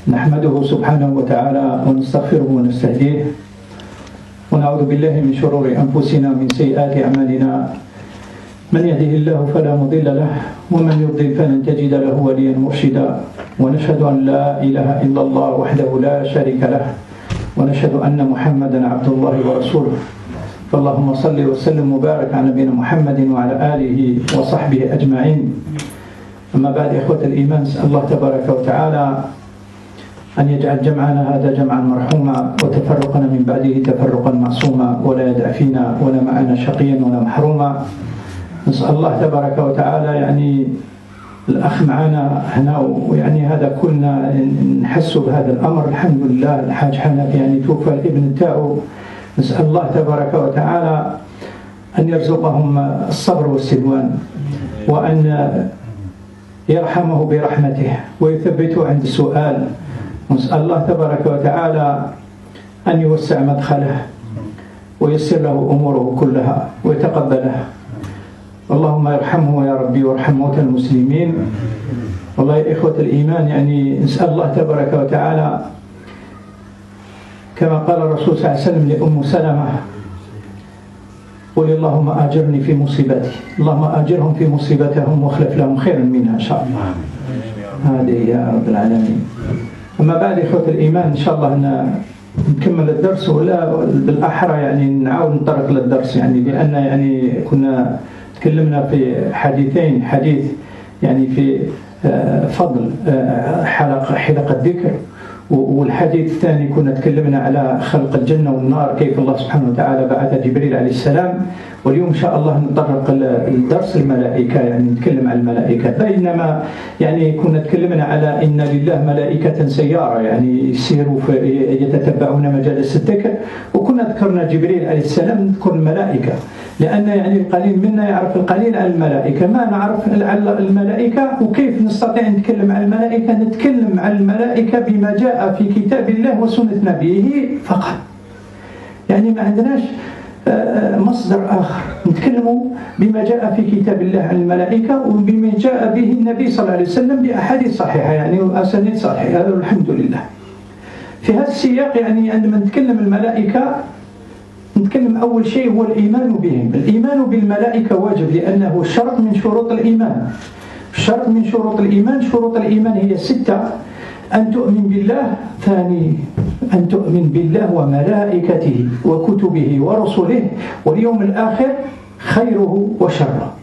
نحمده سبحانه وتعالى ونستغفره ونستهديه ونعوذ بالله من شرور أنفسنا ومن سيئات أعمالنا من يهده الله فلا مضل له ومن يضلل فلن تجد له وليا مرشدا ونشهد أن لا إله إلا الله وحده لا شريك له ونشهد أن محمدا عبد الله ورسوله فاللهم صل وسلم وبارك على نبينا محمد وعلى آله وصحبه أجمعين. أما بعد إخوة الإيمان، نسأل الله تبارك وتعالى أن يجعل جمعنا هذا جمعا مرحوما وتفرقنا من بعده تفرقا معصوما ولا يدع فينا ولا معنا شقيا ولا محروما. نسأل الله تبارك وتعالى يعني الأخ معنا هنا ويعني هذا كلنا نحس بهذا الأمر. الحمد لله الحاج حنف يعني توفى الابن تاعو. نسأل الله تبارك وتعالى أن يرزقهم الصبر والسلوان وأن يرحمه برحمته ويثبته عند السؤال. ونسأل الله تبارك وتعالى أن يوسع مدخله ويسر له أموره كلها ويتقبله. اللهم يرحمه يا ربي وارحم موتى المسلمين. والله يا إخوة الإيمان يعني نسأل الله تبارك وتعالى كما قال الرسول صلى الله عليه وسلم لأم سلمة: قل اللهم آجرني في مصيبتي، اللهم آجرهم في مصيبتهم واخلف لهم خيرا منها إن شاء الله. هذه يا رب العالمين. أما بعد إخوة الإيمان، إن شاء الله نكمل الدرس ولا بالأحرى يعني نعاود نطرق للدرس يعني لأن يعني كنا تكلمنا في حديثين، حديث يعني في فضل حلقة ذكر، والحديث الثاني كنا تكلمنا على خلق الجنة والنار، كيف الله سبحانه وتعالى بعث جبريل عليه السلام. واليوم إن شاء الله نتطرق الدرس الملائكة، يعني نتكلم عن الملائكة. بينما يعني كنا تكلمنا على إن لله ملائكة سيارة يعني يسيروا يتتبعون مجالس الذكر، وكنا ذكرنا جبريل عليه السلام نذكر الملائكة لأن يعني القليل منا يعرف القليل عن الملائكة، ما نعرف الملائكة. وكيف نستطيع نتكلم عن الملائكة؟ نتكلم عن الملائكة بما جاء في كتاب الله وسنة نبيه فقط، يعني ما عندناش مصدر آخر. نتكلم بما جاء في كتاب الله عن الملائكة وبما جاء به النبي صلى الله عليه وسلم بأحاديث صحيحة يعني وأسانيد صحيحة. هذا الحمد لله. في هذا السياق يعني عندما نتكلم الملائكة نتكلم أول شيء هو الإيمان بهم. الإيمان بالملائكة واجب لأنه شرط من شروط الإيمان. شرط من شروط الإيمان. شروط الإيمان هي 6: أن تؤمن بالله، ثاني أن تؤمن بالله وملائكته وكتبه ورسله واليوم الآخر خيره وشره.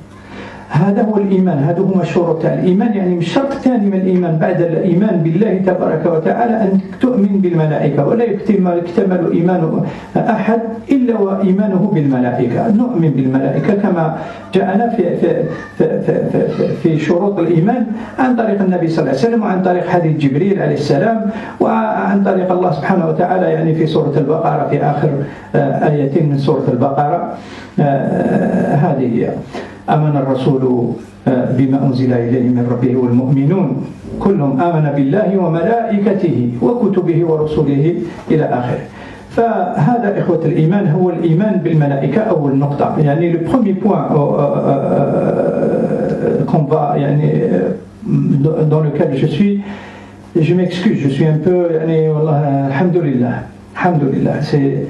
هذا هو الإيمان، هذا هما شروط الإيمان. يعني الشرط الثاني من الإيمان بعد الإيمان بالله تبارك وتعالى أن تؤمن بالملائكة، ولا يكتمل إيمان أحد إلا وإيمانه بالملائكة. نؤمن بالملائكة كما جاءنا في شروط الإيمان عن طريق النبي صلى الله عليه وسلم وعن طريق حديث جبريل عليه السلام وعن طريق الله سبحانه وتعالى يعني في سورة البقرة في آخر آيتين من سورة البقرة. هذه هي: آمن الرسول بما أنزل إليه من ربه والمؤمنون كلهم آمن بالله وملائكته وكتبه ورسله إلى آخره. فهذا إخوة الإيمان هو الإيمان بالملائكة أول نقطة. يعني le premier point qu'on va يعني dans lequel je m'excuse, je suis un peu يعني والله الحمد لله c'est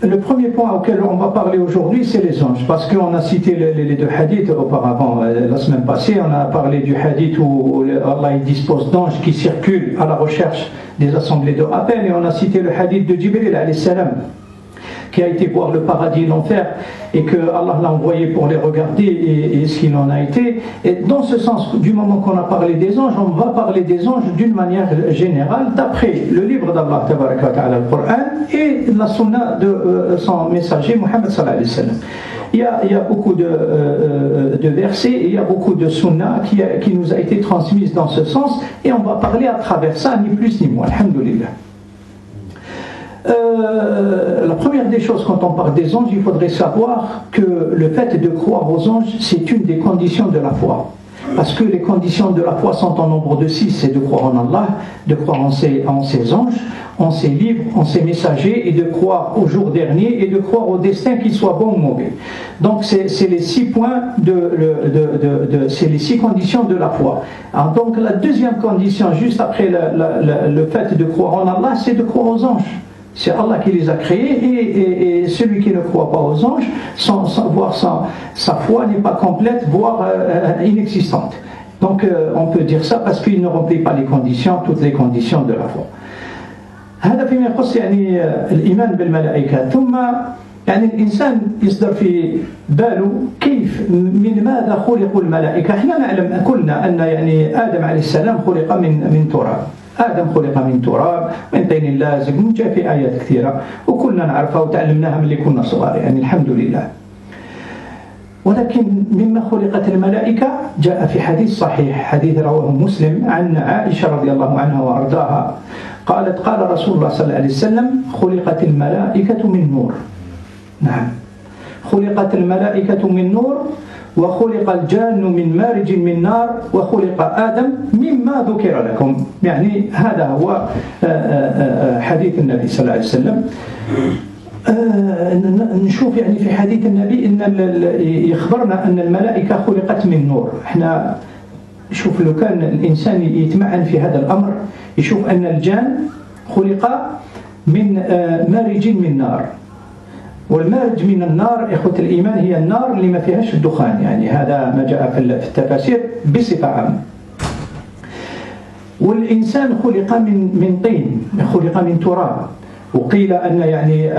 le premier point auquel on va parler aujourd'hui, c'est les anges, parce qu'on a cité les deux hadiths auparavant. La semaine passée, on a parlé du hadith où Allah dispose d'anges qui circulent à la recherche des assemblées de rappel, et on a cité le hadith de Jibril alayhi salam qui a été voir le paradis et l'enfer et que Allah l'a envoyé pour les regarder et ce qu'il en a été. Et dans ce sens, du moment qu'on a parlé des anges, on va parler des anges d'une manière générale d'après le livre d'Allah tabaraka wa ta'ala, le Coran, et la sunna de son messager Muhammad sallallahu alayhi wa sallam. Il y a beaucoup de versets et il y a beaucoup de sunna qui nous a été transmise dans ce sens, et on va parler à travers ça, ni plus ni moins, alhamdulillah. La première des choses, quand on parle des anges, il faudrait savoir que le fait de croire aux anges, c'est une des conditions de la foi. Parce que les conditions de la foi sont en nombre de 6, c'est de croire en Allah, de croire en ses anges, en ses livres, en ses messagers, et de croire au jour dernier, et de croire au destin, qu'il soit bon ou mauvais. Donc c'est les 6 points, c'est les 6 conditions de la foi. Alors, donc la deuxième condition, juste après le fait de croire en Allah, c'est de croire aux anges. C'est Allah qui les a créés, et celui qui ne croit pas aux anges, sa foi n'est pas complète, voire inexistante. Donc on peut dire ça parce qu'il ne remplit pas toutes les conditions de la foi. هذا فيما يخص يعني الإيمان بالملائكة. ثم يعني الإنسان يصدر في باله كيف من ماذا خلقوا الملائكة. احنا نعلم كلنا أن يعني آدم عليه السلام خلق من تراب. آدم خلق من تراب من طين لازب، جاء في آيات كثيرة وكلنا نعرفها وتعلمناها من اللي كنا صغار يعني الحمد لله. ولكن مما خلقت الملائكة جاء في حديث صحيح، حديث رواه مسلم عن عائشة رضي الله عنها وأرضاها قالت قال رسول الله صلى الله عليه وسلم خلقت الملائكة من نور. نعم، خلقت الملائكة من نور، وخلق الجان من مارج من نار، وخلق آدم مما ذكر لكم. يعني هذا هو حديث النبي صلى الله عليه وسلم. نشوف يعني في حديث النبي إن يخبرنا أن الملائكة خلقت من نور. احنا شوف لو كان الإنسان يتمعن في هذا الأمر يشوف أن الجان خلق من مارج من نار، والمارج من النار إخوة الإيمان هي النار اللي ما فيهاش الدخان، يعني هذا ما جاء في التفاسير بصفة عامة. والإنسان خلق من طين، خلق من تراب، وقيل أن يعني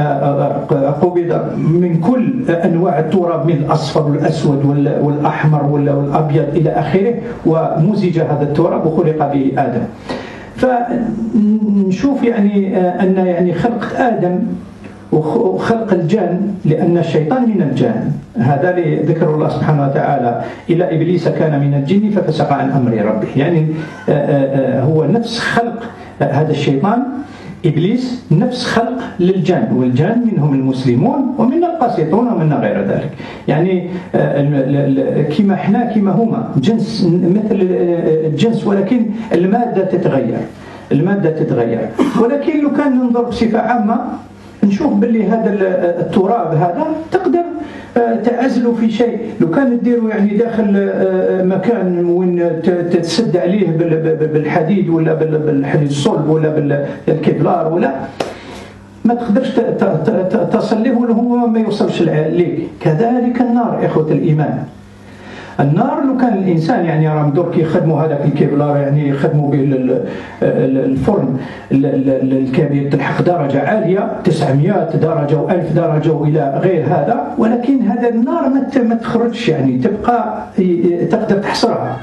قبض من كل أنواع التراب، من الأصفر والأسود والأحمر والأبيض إلى آخره، ومزج هذا التراب وخلق به آدم. فنشوف يعني أن يعني خلق آدم وخلق الجان، لأن الشيطان من الجان، هذا ذكر الله سبحانه وتعالى إلى إبليس كان من الجن ففسق عن أمر ربه. يعني هو نفس خلق هذا الشيطان إبليس، نفس خلق للجان، والجان منهم المسلمون ومنا القاسطون ومنا غير ذلك. يعني كما احنا كما هما جنس مثل الجنس، ولكن المادة تتغير. ولكن لو كان ننظر بصفة عامة نشوف باللي هذا التراب هذا تقدر تعزله في شيء. لو كان تديروا يعني داخل مكان وين تتسد عليه بالحديد ولا بالحديد الصلب ولا بالكبلار ولا ما تقدرش تصل له وهو ما يوصلش ليك. كذلك النار إخوة الإيمان، النار لو كان الإنسان يعني راه درك يخدموا هذاك الكبلار، يعني يخدموا به الفرن الكبير تلحق درجة عالية 900 درجة و1000 درجة وإلى غير هذا، ولكن هذا النار ما تخرجش، يعني تبقى تقدر تحصرها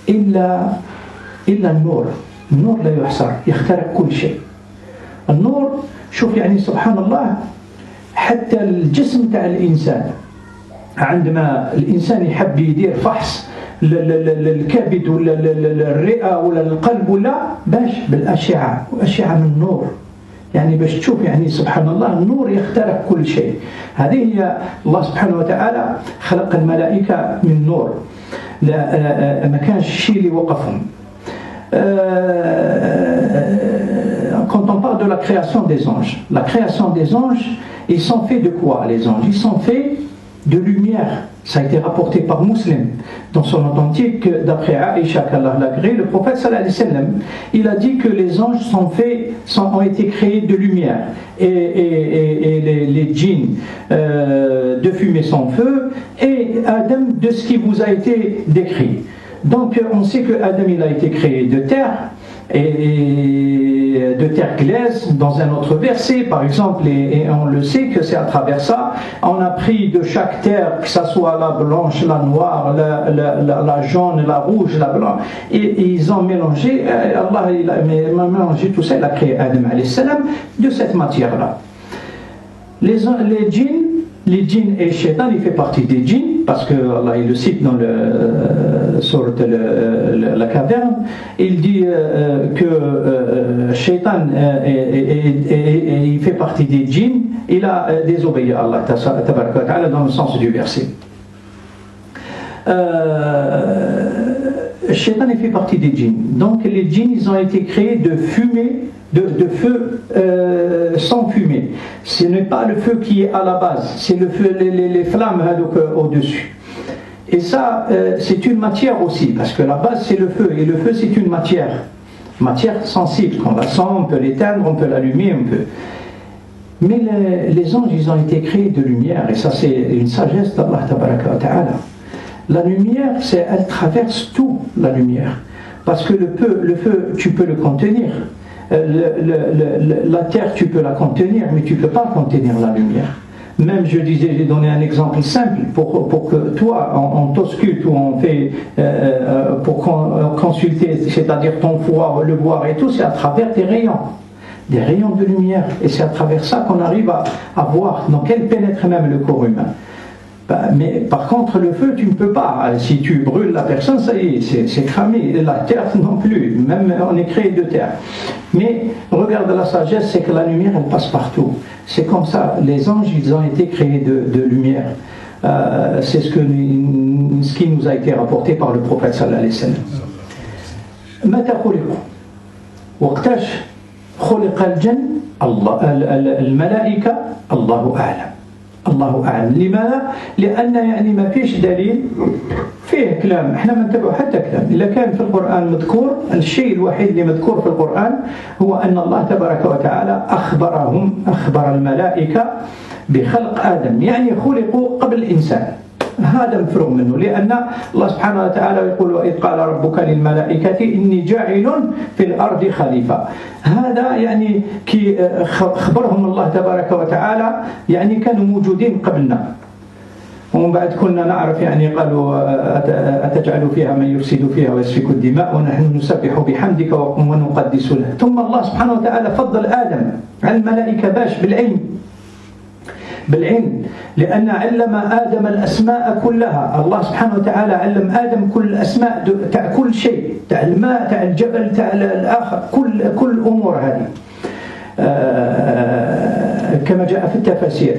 إلا النور. النور لا يحصر، يخترق كل شيء. النور شوف يعني سبحان الله، حتى الجسم تاع الإنسان عندما الإنسان يحب يدير فحص للكبد ولا الرئة ولا القلب ولا باش بالأشعة، وأشعة من النور، يعني باش تشوف يعني سبحان الله النور يخترق كل شيء. هذه هي الله سبحانه وتعالى خلق الملائكة من نور، ما كانش شيء اللي وقفهم. Quand on parle de la création des anges, ils sont faits de quoi les anges? Ils sont faits de lumière. Ça a été rapporté par Muslim dans son authentique, d'après Aïcha qu'Allah l'a créé, le prophète sallallahu alayhi wa sallam, il a dit que les anges ont été créés de lumière, et les djinns de fumée sans feu, et Adam de ce qui vous a été décrit. Donc on sait que Adam il a été créé de terre, et de terre glaise dans un autre verset par exemple, et on le sait que c'est à travers ça on a pris de chaque terre, que ça soit la blanche, la noire, la jaune, la rouge, la blanche, et ils ont mélangé, Allah il a mélangé tout ça, il a créé Adam alayhi salam de cette matière là. Les djinns et Shaitan, il fait partie des djinns, parce que Allah il le cite dans le sourate la caverne, il dit que Shaitan il fait partie des djinns, il a désobéi à Allah tabaraka wa ta'ala dans le sens du verset. le shaitan fait partie des djinns. Donc les djinns, ils ont été créés de fumée, de feu sans fumée. Ce n'est pas le feu qui est à la base, c'est le feu, les flammes au-dessus. Et ça, c'est une matière aussi, parce que la base c'est le feu, et le feu c'est une matière sensible. Quand on la sent, on peut l'éteindre, on peut l'allumer, on peut. Mais les anges, ils ont été créés de lumière, et ça c'est une sagesse d'Allah tabaraka wa ta'ala. La lumière, elle traverse tout, la lumière. Parce que le feu, tu peux le contenir. La terre, tu peux la contenir, mais tu ne peux pas contenir la lumière. Même, j'ai donné un exemple simple pour que toi, on t'ausculte ou on fait pour consulter, c'est-à-dire ton foie, le voir et tout, c'est à travers des rayons de lumière. Et c'est à travers ça qu'on arrive à voir. Donc, elle pénètre même le corps humain. Mais par contre, le feu, tu ne peux pas. Si tu brûles la personne, ça y est, c'est cramé. La terre non plus. Même on est créé de terre. Mais regarde la sagesse, c'est que la lumière, elle passe partout. C'est comme ça. Les anges, ils ont été créés de lumière. C'est ce qui nous a été rapporté par le prophète sallallahu alayhi wa sallam. متى خلقوا؟ وقتاش خلق الجن؟ الملائكة الله أعلم. الله أعلم. لماذا؟ لأن يعني ما فيش دليل، فيه كلام احنا ما نتبعوا حتى كلام. إذا كان في القرآن مذكور، الشيء الوحيد اللي مذكور في القرآن هو أن الله تبارك وتعالى أخبر الملائكة بخلق آدم، يعني خلقوا قبل الإنسان. هذا مفروغ منه، لأن الله سبحانه وتعالى يقول وإذ قال ربك للملائكة إني جاعل في الأرض خليفة. هذا يعني كي خبرهم الله تبارك وتعالى، يعني كانوا موجودين قبلنا، ومن بعد كنا نعرف يعني قالوا أتجعل فيها من يفسد فيها ويسفك الدماء ونحن نسبح بحمدك ونقدس له. ثم الله سبحانه وتعالى فضل آدم على الملائكة باش بالعلم، لأن علم آدم الأسماء كلها. الله سبحانه وتعالى علم آدم كل الأسماء تاع كل شيء، تاع الماء، تاع الجبل، تاع الآخر، كل أمور هذه كما جاء في التفاسير.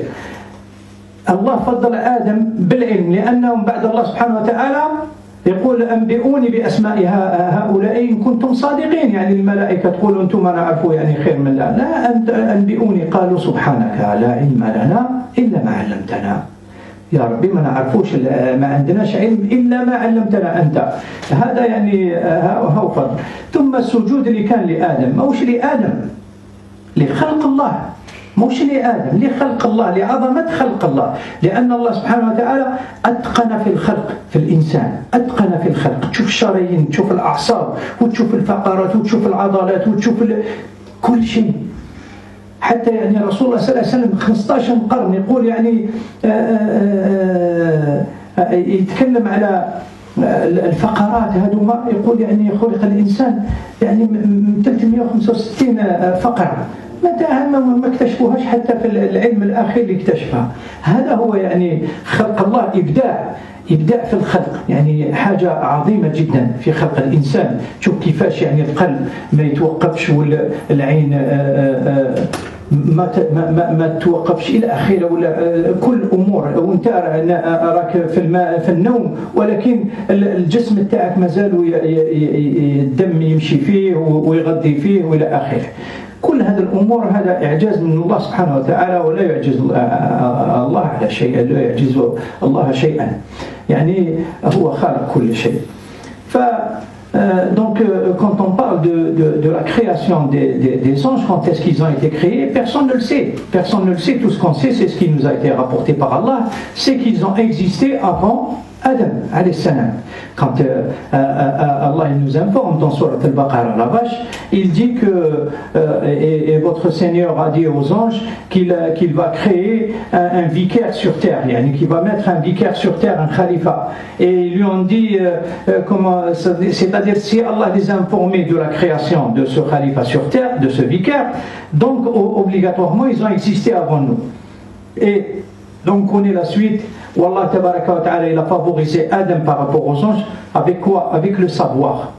الله فضل آدم بالعلم، لأنه بعد الله سبحانه وتعالى يقول أنبئوني بأسماء هؤلاء إن كنتم صادقين. يعني الملائكة تقول أنتم ما نعرفوا يعني خير من لا أنبئوني. قالوا سبحانك لا علم لنا إلا ما علمتنا. يا ربي ما نعرفوش، ما عندناش علم إلا ما علمتنا أنت. هذا يعني هو فضل. ثم السجود اللي كان لآدم، موش لآدم، لخلق الله، موش لآدم، لخلق الله، لعظمة خلق الله. لأن الله سبحانه وتعالى أتقن في الخلق، في الإنسان أتقن في الخلق. تشوف الشرايين، تشوف الأعصاب، وتشوف الفقرات، وتشوف العضلات، وتشوف كل شيء. حتى يعني رسول الله صلى الله عليه وسلم 15 قرن يقول يعني يتكلم على الفقرات هذوما، يقول يعني خلق الإنسان يعني من 365 فقرة. ما اكتشفوهاش حتى في العلم الأخير اللي اكتشفها. هذا هو يعني خلق الله، إبداع في الخلق، يعني حاجة عظيمة جدا في خلق الإنسان. شوف كيفاش يعني القلب ما يتوقفش، والعين ما توقفش إلى آخره، ولا كل أمور. وأنت أراك في النوم، ولكن الجسم تاعك مازال الدم يمشي فيه ويغذي فيه وإلى آخره. كل هذه الأمور هذا إعجاز من الله سبحانه وتعالى، ولا يعجز الله على شيء، لا يعجز الله شيئا، يعني هو خالق كل شيء. Donc, quand on parle de la création des anges, quand est-ce qu'ils ont été créés, personne ne le sait. Personne ne le sait. Tout ce qu'on sait, c'est ce qui nous a été rapporté par Allah, c'est qu'ils ont existé avant Adam, alayhi salam. Quand Allah nous informe dans Surat al-Baqarah, la vache, il dit que et votre Seigneur a dit aux anges qu'il va créer un vicaire sur terre, yani qu'il va mettre un vicaire sur terre, un khalifa. Et ils lui ont dit comment, c'est-à-dire si Allah les a informés de la création de ce khalifa sur terre, de ce vicaire, donc obligatoirement ils ont existé avant nous. Et donc on connaît la suite. Wallah tabaraka wa ta'ala, il a favorisé Adam par rapport aux anges. Avec quoi? Avec le savoir.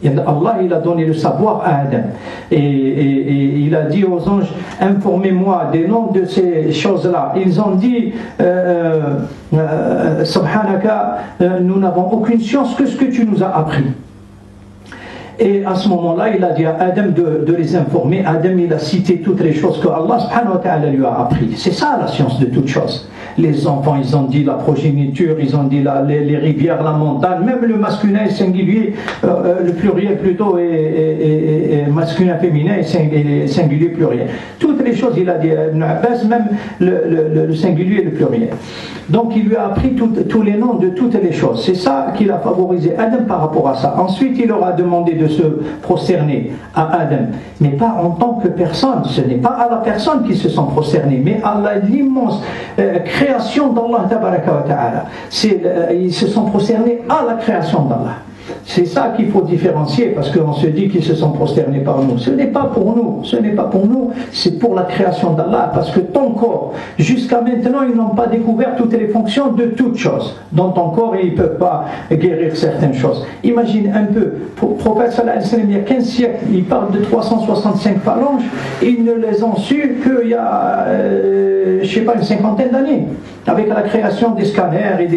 Allah, il a donné le savoir à Adam. Et il a dit aux anges, informez-moi des noms de ces choses-là. Ils ont dit, Subhanaka, nous n'avons aucune science que ce que tu nous as appris. Et à ce moment-là, il a dit à Adam de les informer. Adam, il a cité toutes les choses que Allah subhanahu wa ta'ala lui a appris. C'est ça la science de toutes choses. Les enfants, ils ont dit la progéniture, ils ont dit les rivières, la montagne, même le masculin et singulier, le pluriel plutôt, et masculin, féminin et singulier, pluriel. Toutes les choses, il a dit Ibn Abbas, même le singulier et le pluriel. Donc il lui a appris tous les noms de toutes les choses. C'est ça qu'il a favorisé Adam par rapport à ça. Ensuite, il leur a demandé de se prosterner à Adam, mais pas en tant que personne. Ce n'est pas à la personne qui se sont prosternés, mais à l'immense création d'Allah tabaraka wa ta'ala. Ils se sont prosternés à la création d'Allah. C'est ça qu'il faut différencier, parce qu'on se dit qu'ils se sont prosternés par nous. Ce n'est pas pour nous, c'est pour la création d'Allah, parce que ton corps, jusqu'à maintenant, ils n'ont pas découvert toutes les fonctions de toutes choses. Dans ton corps, ils ne peuvent pas guérir certaines choses. Imagine un peu, le prophète sallallahu alayhi wa sallam, il y a 15 siècles, il parle de 365 phalanges, ils ne les ont su qu'il y a, je ne sais pas, une cinquantaine d'années. Avec la création des scanners et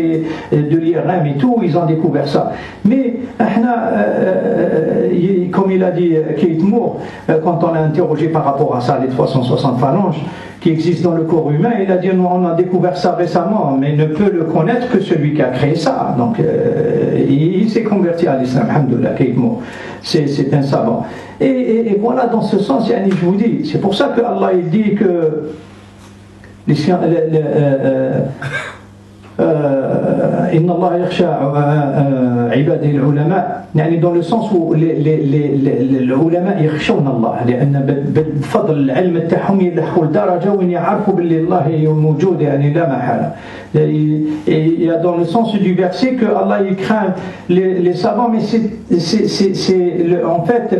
de l'IRM et tout, ils ont découvert ça. Mais, comme il a dit Keith Moore, quand on l'a interrogé par rapport à ça, les 360 phalanges qui existent dans le corps humain, il a dit on a découvert ça récemment, mais ne peut le connaître que celui qui a créé ça. Donc, il s'est converti à l'islam, alhamdoulilah, Keith Moore. C'est un savant. Et voilà, dans ce sens, je vous dis, c'est pour ça que Allah il dit que إن الله يخشى عباده العلماء يعني dans le sens où العلماء يخشون الله لأن بفضل العلم تاعهم يلحقوا لدرجة وين يعرفوا باللي الله موجود يعني لا محالة. Il y a dans le sens du verset que Allah il craint les savants, mais en fait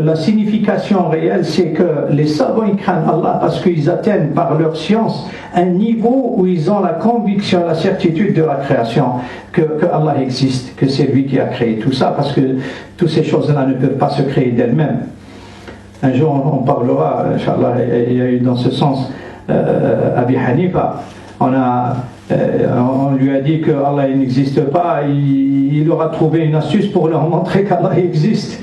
la signification réelle c'est que les savants ils craignent Allah parce qu'ils atteignent par leur science un niveau où ils ont la conviction, la certitude de la création, que Allah existe, que c'est lui qui a créé tout ça, parce que toutes ces choses-là ne peuvent pas se créer d'elles-mêmes. Un jour on parlera, Inch'Allah, il y a eu dans ce sens Abi Hanifa, on lui a dit que Allah n'existe pas, il leur a trouvé une astuce pour leur montrer qu'Allah existe.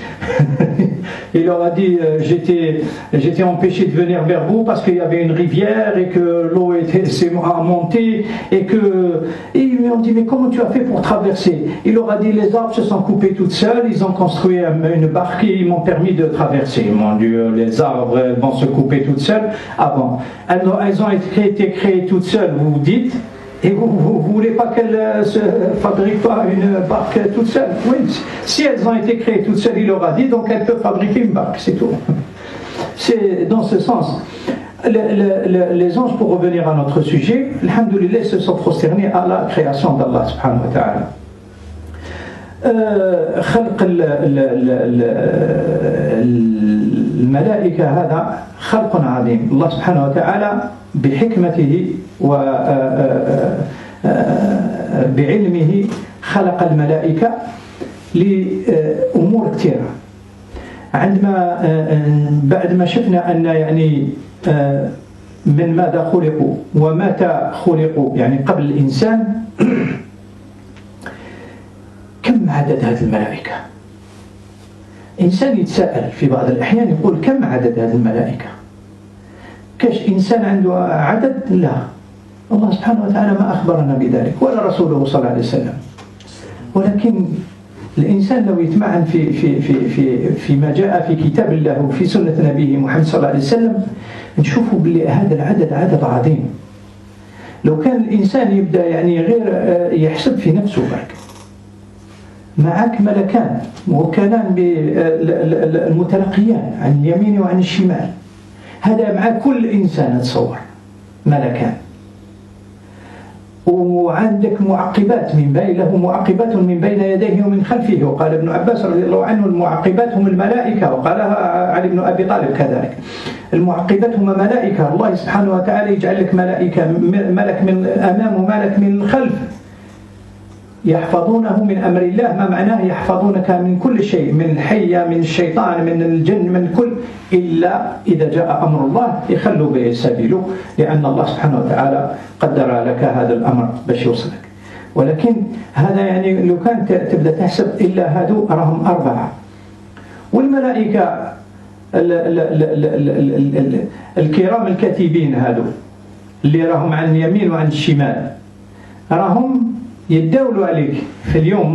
Il leur a dit j'étais empêché de venir vers vous parce qu'il y avait une rivière et que l'eau a monté et ils lui ont dit mais comment tu as fait pour traverser? Il leur a dit les arbres se sont coupés toutes seules, ils ont construit une barque et ils m'ont permis de traverser. Mon Dieu, les arbres vont se couper toutes seules avant. Elles ont été créées toutes seules, vous vous dites. Et vous ne voulez pas qu'elles ne se fabriquent pas une barque toute seule? Oui, si elles ont été créées toutes seules, il leur a dit, donc elles peuvent fabriquer une barque, c'est tout. C'est dans ce sens. Les anges, pour revenir à notre sujet, alhamdoulilah, se sont prosternés à la création d'Allah subhanahu wa ta'ala. خلق الملائكة هذا خلق عظيم. الله سبحانه وتعالى بحكمته وبعلمه خلق الملائكة لأمور كثيرة. بعد ما شفنا أن يعني من ماذا خلقوا ومتى خلقوا يعني قبل الإنسان، كم عدد هذه الملائكة؟ إنسان يتساءل في بعض الأحيان يقول كم عدد هذه الملائكة؟ كاش إنسان عنده عدد؟ لا، الله سبحانه وتعالى ما أخبرنا بذلك ولا رسوله صلى الله عليه وسلم. ولكن الإنسان لو يتمعن فيما جاء في كتاب الله وفي سنة نبيه محمد صلى الله عليه وسلم نشوفوا بلي هذا العدد عدد عظيم. لو كان الإنسان يبدأ يعني غير يحسب في نفسه برك، معك ملكان موكلان بالمتلقيان عن اليمين وعن الشمال، هذا مع كل إنسان تصور ملكان، وعندك معقبات له معقبات من بين يديه ومن خلفه. وقال ابن عباس رضي الله عنه المعقبات هم الملائكة، وقالها علي بن أبي طالب كذلك، المعقبات هم ملائكة. الله سبحانه وتعالى يجعل لك ملائكة، ملك من الأمام وملك من الخلف. يحفظونه من أمر الله. ما معناه يحفظونك من كل شيء، من الحية، من الشيطان، من الجن، من كل، إلا إذا جاء أمر الله يخلوا به سبيله، لأن الله سبحانه وتعالى قدر لك هذا الأمر باش يوصلك. ولكن هذا يعني لو كان تبدأ تحسب إلا هادو راهم 4. والملائكة الكرام الكاتبين هادو اللي راهم عن اليمين وعن الشمال راهم يداولوا عليك في اليوم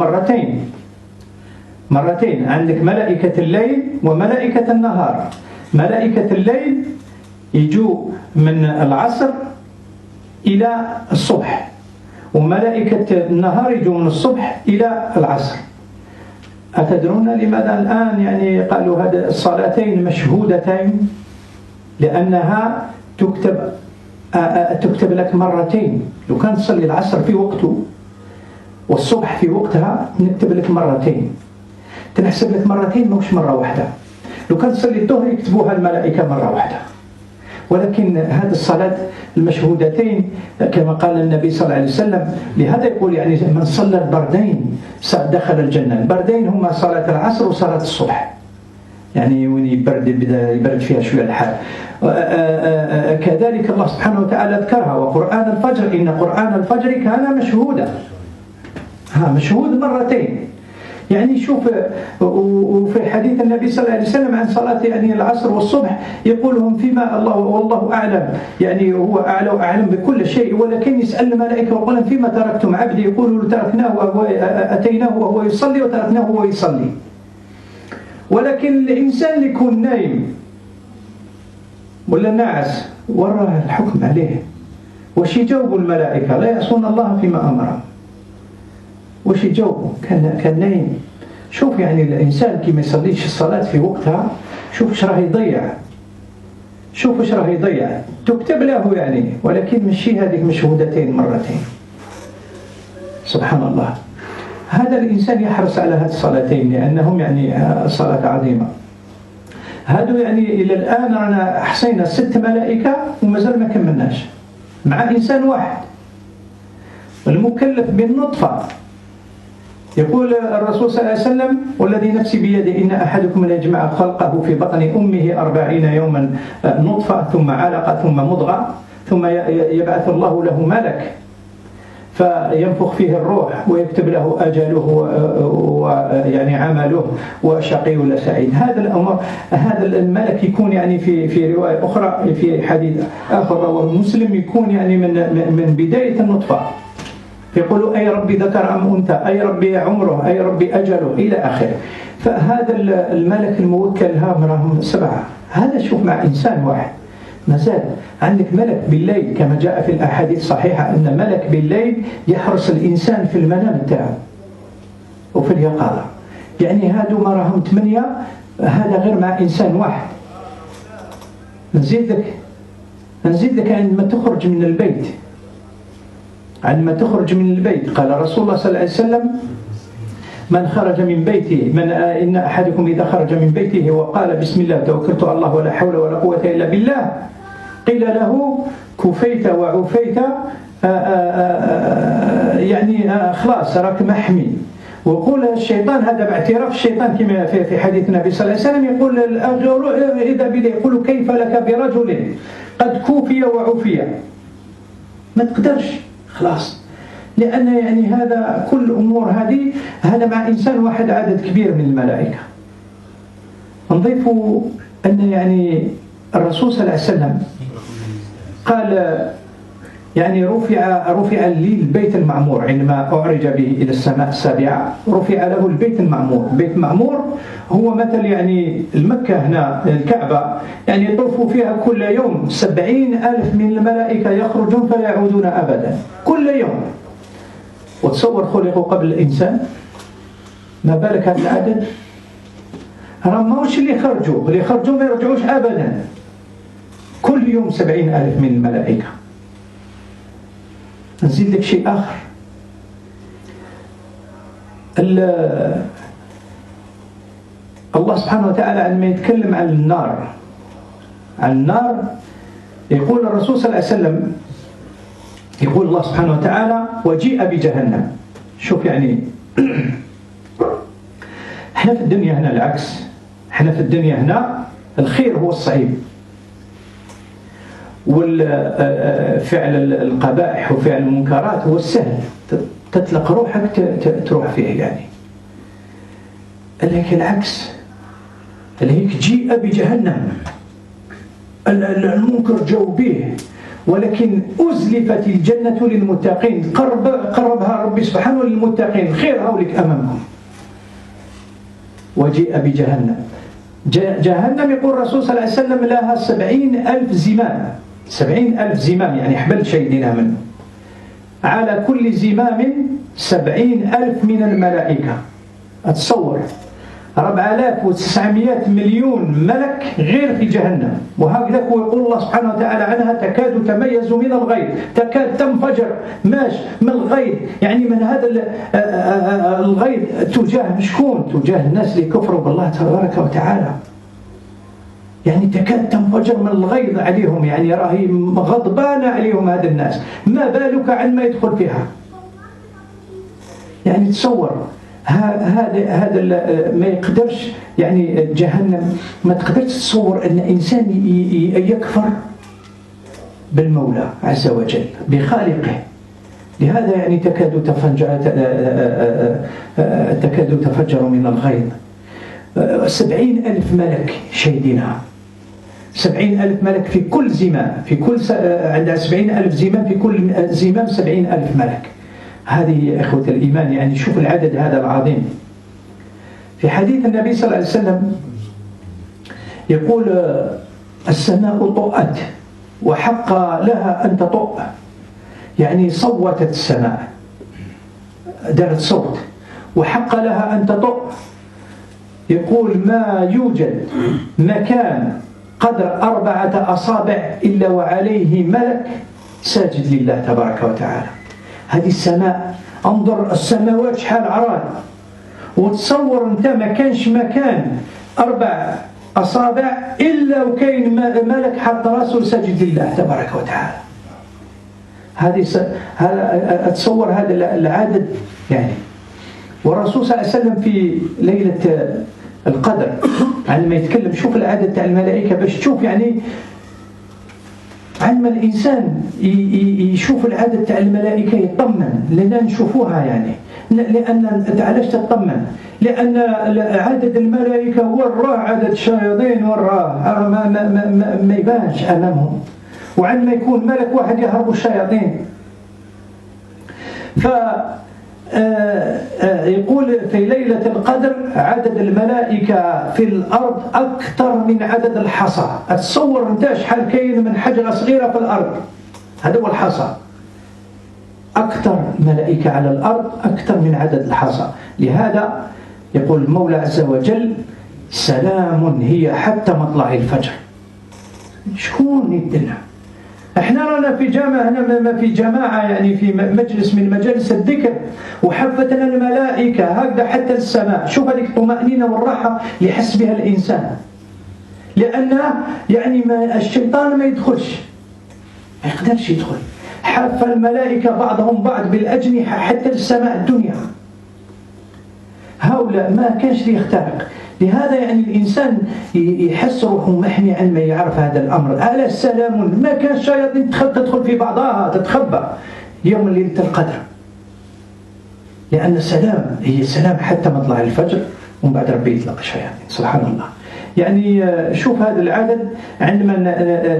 مرتين. عندك ملائكة الليل وملائكة النهار. ملائكة الليل يجوا من العصر إلى الصبح، وملائكة النهار يجوا من الصبح إلى العصر. أتدرون لماذا الآن يعني قالوا هذه الصلاتين مشهودتين؟ لأنها تكتب لك مرتين. لو كان تصلي العصر في وقته والصبح في وقتها نكتب لك مرتين، تنحسب لك مرتين مش مرة واحدة. لو كان تصلي الظهر يكتبوها الملائكة مرة واحدة. ولكن هذه الصلاة المشهودتين كما قال النبي صلى الله عليه وسلم، لهذا يقول يعني من صلى البردين دخل الجنة. البردين هما صلاة العصر وصلاة الصبح، يعني وين يبرد فيها شوية الحال. كذلك الله سبحانه وتعالى ذكرها، وقرآن الفجر إن قرآن الفجر كان مشهودا. مشهود مرتين. يعني شوف، وفي حديث النبي صلى الله عليه وسلم عن صلاة يعني العصر والصبح يقولهم فيما الله والله أعلم، يعني هو أعلى وأعلم بكل شيء، ولكن يسأل الملائكة ويقول فيما تركتم عبدي، يقولوا تركناه أتيناه وهو يصلي وتركناه وهو يصلي. ولكن الإنسان اللي يكون نايم ولا ناعس وراه الحكم عليه، وش يجاوبوا الملائكة؟ لا يعصون الله فيما أمرهم. وش يجاوبوا؟ كان نايم. شوف يعني الإنسان كي ما يصليش الصلاة في وقتها، شوف ايش راه يضيع. تكتب له يعني، ولكن مشي هذه مشهودتين مرتين. سبحان الله. هذا الإنسان يحرص على هذه الصلاتين لأنهم يعني صلاة عظيمة. هذا يعني إلى الآن رانا حصينا 6 ملائكة ومازال ما كملناش مع إنسان واحد المكلف بالنطفة. يقول الرسول صلى الله عليه وسلم والذي نفسي بيده إن أحدكم ليجمع خلقه في بطن أمه 40 يوما نطفة ثم علقة ثم مضغة ثم يبعث الله له ملك فينفخ فيه الروح ويكتب له أجله ويعني عمله وشقي ولا سعيد. هذا الأمر، هذا الملك يكون يعني في رواية أخرى في حديث آخر رواه مسلم يكون يعني من بداية النطفة، يقولوا أي ربي ذكر أم أنثى، أي ربي عمره، أي ربي أجله إلى آخره. فهذا الملك الموكل هم 7. هذا شوف مع إنسان واحد. مازال عندك ملك بالليل كما جاء في الأحاديث الصحيحة أن ملك بالليل يحرس الإنسان في المنام تاعه وفي اليقظة. يعني هادو ما راهم 8، هذا غير مع إنسان واحد. نزيد لك عندما تخرج من البيت، قال رسول الله صلى الله عليه وسلم من خرج من بيته إن أحدكم إذا خرج من بيته وقال بسم الله توكلت على الله ولا حول ولا قوة إلا بالله قيل له كفيت وعفيت يعني خلاص راك محمي. ويقول الشيطان هذا باعتراف الشيطان كما في حديث النبي صلى الله عليه وسلم يقول إذا بلي يقول كيف لك برجل قد كوفي وعفي، ما تقدرش خلاص، لأن يعني هذا كل أمور هذا مع إنسان واحد عدد كبير من الملائكة. نضيف أن يعني الرسول صلى الله عليه وسلم قال يعني رفع لي البيت المعمور عندما أعرج به إلى السماء السابعة، رفع له البيت المعمور. بيت معمور هو مثل يعني المكة هنا الكعبة، يعني يطوفوا فيها كل يوم 70,000 من الملائكة يخرجون فلا يعودون أبدا كل يوم. وتصور خلقوا قبل الإنسان، ما بالك هذا العدد؟ رموش اللي خرجوا ما يرجعوش أبدا، كل يوم 70,000 من الملائكة. نزيد لك شيء آخر، الله سبحانه وتعالى عندما يتكلم عن النار يقول الرسول صلى الله عليه وسلم، يقول الله سبحانه وتعالى وجيء بجهنم. شوف يعني احنا في الدنيا هنا العكس، احنا في الدنيا هنا الخير هو الصعيب، والفعل القبائح وفعل المنكرات هو السهل، تطلق روحك تروح فيه يعني. لكن العكس، هيك جيء بجهنم، المنكر جو به، ولكن أزلفت الجنة للمتقين، قربها ربي سبحانه للمتقين، خير هولك أمامكم. وجيء بجهنم، جهنم يقول الرسول صلى الله عليه وسلم لها 70,000 زمام، 70,000 زمام يعني حبل شيدنا منه، على كل زمام 70,000 من الملائكة. أتصور 4,900 مليون ملك غير في جهنم. وهكذا يقول الله سبحانه وتعالى عنها تكاد تميز من الغيظ، تكاد تنفجر من الغيظ، يعني من هذا الغيظ تجاه شكون؟ تجاه الناس اللي كفروا بالله تبارك وتعالى، يعني تكاد تنفجر من الغيظ عليهم، يعني راهي غضبانة عليهم هذا الناس، ما بالك عن ما يدخل فيها. يعني تصور هذا ما يقدرش، يعني جهنم ما تقدرش تصور أن إنسان يكفر بالمولى عز وجل بخالقه. لهذا يعني تكاد تفجر من الغيظ. 70,000 ملك شاهدينها، 70,000 ملك في كل زمام، في كل عندها 70,000 زمام، في كل زمام 70,000 ملك. هذه إخوة الإيمان، يعني شوف العدد هذا العظيم. في حديث النبي صلى الله عليه وسلم يقول السماء طؤت وحق لها أن تطؤ، يعني صوتت السماء، دارت صوت، وحق لها أن تطؤ. يقول ما يوجد مكان قدر 4 أصابع إلا وعليه ملك ساجد لله تبارك وتعالى. هذه السماء، انظر السماوات شحال عراض، وتصور انت ما كانش مكان 4 أصابع إلا وكاين ملك حط راسه ساجد لله تبارك وتعالى. أتصور هذا العدد يعني. والرسول صلى الله عليه وسلم في ليلة القدر عندما يتكلم، شوف العدد تاع الملائكة باش تشوف يعني عندما الإنسان يشوف العدد تاع الملائكة يطمن، لأننا نشوفوها يعني. لأن علاش تطمن؟ لأن عدد الملائكة وراه عدد الشياطين وراه ما يبانش أمامهم، وعندما يكون ملك واحد يهرب الشياطين. يقول في ليلة القدر عدد الملائكة في الأرض أكثر من عدد الحصى. أتصور أنت شحال كاين من حجرة صغيرة في الأرض، هذا هو الحصى. أكثر ملائكة على الأرض أكثر من عدد الحصى. لهذا يقول المولى عز وجل سلام هي حتى مطلع الفجر. شكون يدلنا؟ احنا رانا في جامعة، هنا في جماعة يعني في مجلس من مجالس الذكر، وحفتنا الملائكة هكذا حتى السماء. شوف هذه الطمأنينة والراحة اللي يحس بها الإنسان، لأن يعني الشيطان ما يدخلش، ما يقدرش يدخل. حف الملائكة بعضهم بعض بالأجنحة حتى السماء الدنيا، هؤلاء ما كانش ليخترق. لهذا يعني الإنسان يحس روحه محمي عندما يعرف هذا الأمر. ألا السلام، ما كان الشياطين تدخل في بعضها تتخبى يوم ليلة القدر، لأن السلام هي سلام حتى مطلع الفجر، ومن بعد ربي يطلق الشياطين. سبحان الله. يعني شوف هذا العدد، عندما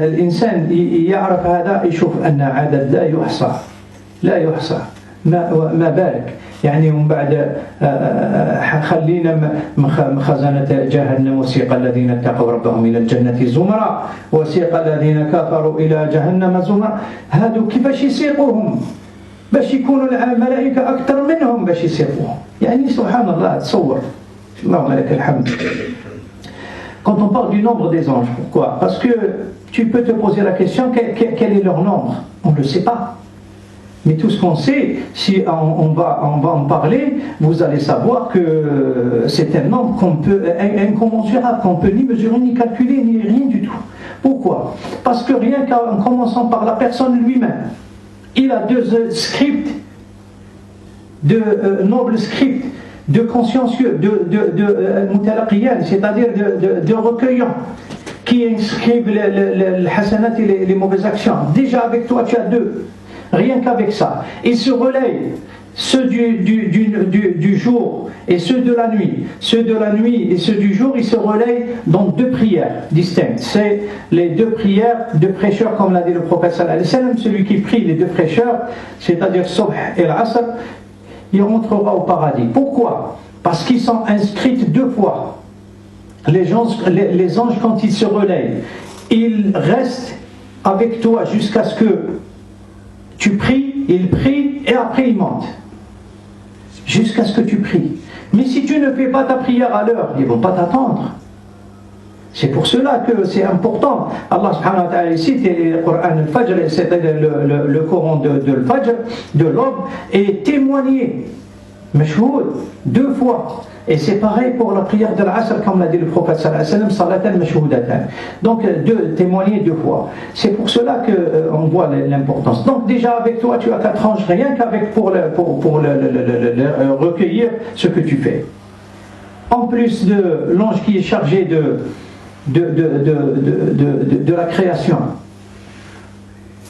الإنسان يعرف هذا يشوف أن عدد لا يحصى ما بالك يعني. ومن بعد خلينا خزنة جهنم وسيق الذين اتقوا ربهم إلى الجنة زمرا وسيق الذين كفروا إلى جهنم زمرا. هادو كيفاش يسيقوهم؟ باش يكونوا الملائكة أكثر منهم باش يسيقوهم. يعني سبحان الله. تصور، اللهم لك الحمد. Quand on parle du nombre des anges, pourquoi? Parce que tu peux te poser la question, quel est leur nombre? On ne le sait pas. Mais tout ce qu'on sait, si on va en parler, vous allez savoir que c'est un nombre incommensurable, qu'on ne peut ni mesurer, ni calculer, ni rien du tout. Pourquoi? Parce que rien qu'en commençant par la personne lui-même, il a 2 scripts de nobles scribes, de consciencieux, de mutalaqiyan, c'est-à-dire de recueillants, qui inscrivent les hasanat et les mauvaises actions. Déjà avec toi tu as deux, rien qu'avec ça. Ils se relayent, ceux du jour et ceux de la nuit. Ceux de la nuit et ceux du jour, ils se relayent dans deux prières distinctes. C'est les deux prières de prêcheurs, comme l'a dit le prophète sallallahu alayhi wa sallam. Celui qui prie les deux prêcheurs, c'est-à-dire Subh et l'Asr, il rentrera au paradis. Pourquoi? Parce qu'ils sont inscrits deux fois. Les anges, quand ils se relayent, ils restent avec toi jusqu'à ce que tu pries, ils prient et après ils montent. Jusqu'à ce que tu pries. Mais si tu ne fais pas ta prière à l'heure, ils ne vont pas t'attendre. C'est pour cela que c'est important. Allah subhanahu wa ta'ala cite le Coran al-Fajr, c'est-à-dire le Coran de l'Fajr, de l'aube, et témoigner, mashhoud, deux fois. Et c'est pareil pour la prière de l'Asr, comme l'a dit le prophète sallallahu alayhi wa sallam, salatan mashhoudatan. Donc témoigner deux fois. C'est pour cela qu'on voit l'importance. Donc déjà avec toi tu as 4 anges, rien qu'avec pour recueillir ce que tu fais. En plus de l'ange qui est chargé de la création.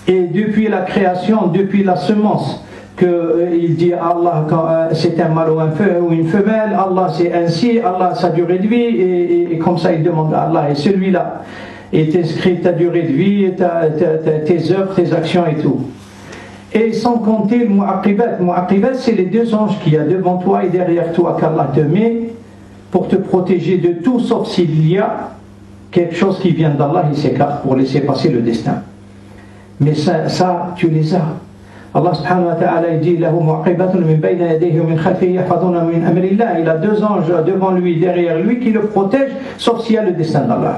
Et depuis la création, depuis la semence, qu'il dit Allah c'est un mâle ou une femelle, Allah c'est ainsi, Allah sa durée de vie, et comme ça il demande à Allah, et celui-là est inscrit ta durée de vie, tes œuvres, tes actions et tout. Et sans compter le mu'aqibat. Mu'aqibat, c'est les deux anges qu'il y a devant toi et derrière toi qu'Allah te met pour te protéger de tout, sauf s'il y a quelque chose qui vient d'Allah, il s'écarte pour laisser passer le destin. Mais ça tu les as. Allah subhanahu wa ta'ala dit lahu mu'aqibatun min bayna yadayhi wa min khalfihi yahfazuna min amrillah. Il a deux anges devant lui, derrière lui, qui le protègent, sauf s'il y a le destin d'Allah.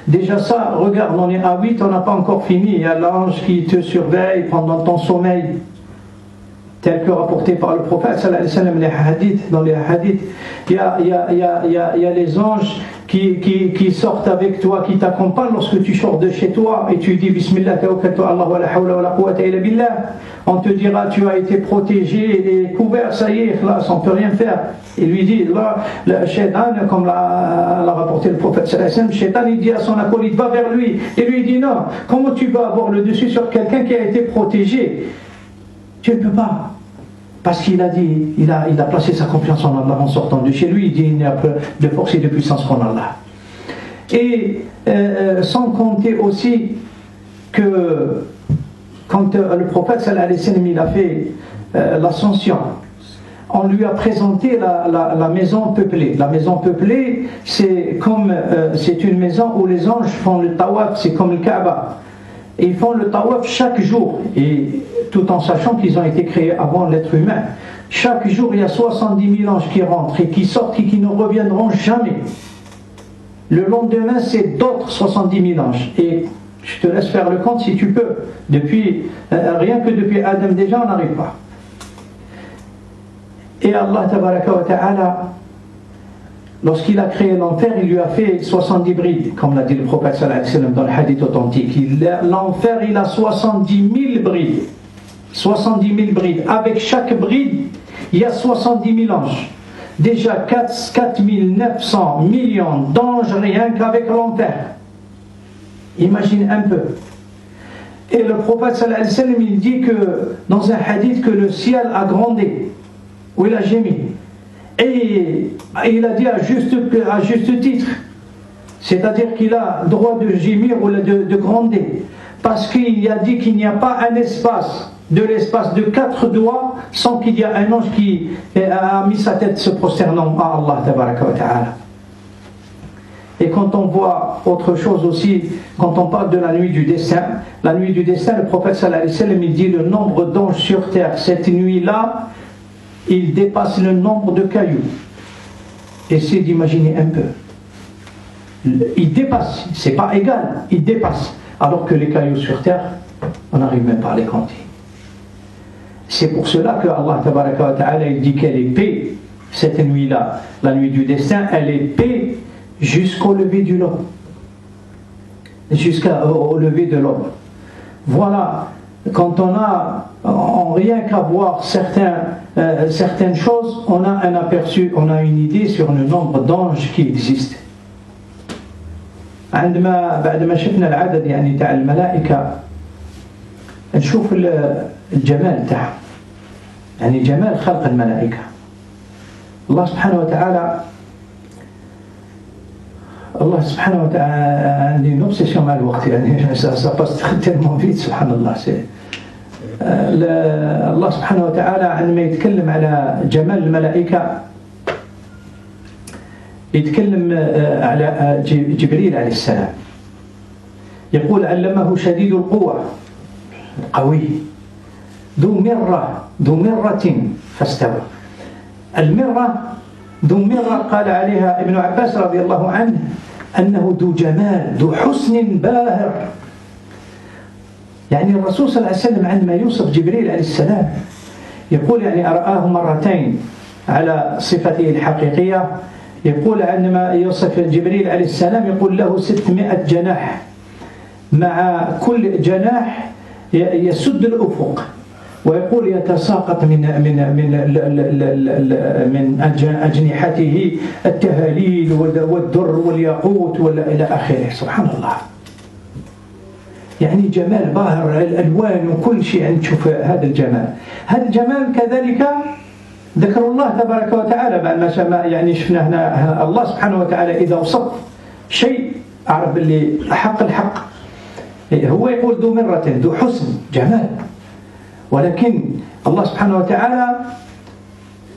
Déjà ça, regarde, on est à 8, on n'a pas encore fini. Il y a l'ange qui te surveille pendant ton sommeil, tel que rapporté par le prophète sallallahu alayhi wa sallam, dans les hadiths. Il y a les anges qui sortent avec toi, qui t'accompagnent lorsque tu sors de chez toi et tu dis Bismillah tawakkaltu Allah wa la hawla wa la quwwata illa billah. On te dira tu as été protégé et couvert, ça y est, là, on ne peut rien faire. Il lui dit, là, le shaitan, comme l'a rapporté le prophète sallallahu alayhi wa sallam, le shaitan il dit à son acolyte, va vers lui, et lui dit non, comment tu vas avoir le dessus sur quelqu'un qui a été protégé? Tu ne peux pas. Parce qu'il a dit, il a placé sa confiance en Allah en sortant de chez lui. Il dit, il n'y a de force et de puissance qu'en Allah. Et sans compter aussi que quand le prophète sallallahu alayhi wa sallam il a fait l'ascension, on lui a présenté la maison peuplée. La maison peuplée, c'est une maison où les anges font le tawaf, c'est comme le Kaaba. Et ils font le tawaf chaque jour, et tout en sachant qu'ils ont été créés avant l'être humain. Chaque jour, il y a 70 000 anges qui rentrent et qui sortent et qui ne reviendront jamais. Le lendemain, c'est d'autres 70 000 anges. Et je te laisse faire le compte si tu peux. Rien que depuis Adam déjà, on n'arrive pas. Et Allah tabaraka wa ta'ala, lorsqu'il a créé l'enfer, il lui a fait 70 brides, comme l'a dit le prophète sallallahu alayhi wa sallam dans le hadith authentique. L'enfer, il a 70 000 brides. 70 000 brides. Avec chaque bride, il y a 70 000 anges. Déjà 4 900 millions d'anges rien qu'avec l'enfer. Imagine un peu. Et le prophète sallallahu alayhi wa sallam, il dit que dans un hadith que le ciel a grondé, où il a gémi. Et il a dit à juste titre, c'est-à-dire qu'il a droit de gémir ou de gronder, parce qu'il a dit qu'il n'y a pas un espace de l'espace de 4 doigts sans qu'il y ait un ange qui a mis sa tête se prosternant à Allah tabaraka wa ta'ala. Et quand on voit autre chose aussi, quand on parle de la nuit du destin, le prophète sallallahu alayhi wa sallam il dit le nombre d'anges sur terre cette nuit-là, il dépasse le nombre de cailloux. Essayez d'imaginer un peu. Il dépasse, c'est pas égal, il dépasse. Alors que les cailloux sur terre, on n'arrive même pas à les compter. C'est pour cela que Allah tabaraka wa ta'ala il dit qu'elle est paix, cette nuit-là. La nuit du destin, elle est paix jusqu'au lever du l'aube. Jusqu'au lever de l'aube. Voilà, quand on a rien qu'à voir certaines choses, on a un aperçu, on a une idée sur le nombre d'anges qui existent. بعدما شفنا العدد يعني تاع الملائكة نشوف الجمال تاعهم، يعني جمال خلق الملائكة. الله سبحانه وتعالى عندي une obsession مع الوقت يعني ça passe tellement vite سبحان الله. الله سبحانه وتعالى عندما يتكلم على جمال الملائكة يتكلم على جبريل عليه السلام، يقول علمه شديد القوة قوي ذو مرة فاستوى. المرة ذو مرة قال عليها ابن عباس رضي الله عنه أنه ذو جمال ذو حسن باهر. يعني الرسول صلى الله عليه وسلم عندما يوصف جبريل عليه السلام يقول يعني أرآه مرتين على صفته الحقيقية. يقول عندما يوصف جبريل عليه السلام يقول له 600 جناح، مع كل جناح يسد الأفق، ويقول يتساقط من أجنحته التهاليل والدر والياقوت إلى آخره. سبحان الله، يعني جمال باهر، الألوان وكل شيء. يعني تشوف هذا الجمال كذلك ذكر الله تبارك وتعالى بعد ما يعني شفنا هنا الله سبحانه وتعالى إذا وصف شيء أعرف اللي الحق هو يقول ذو مرة ذو حسن جمال، ولكن الله سبحانه وتعالى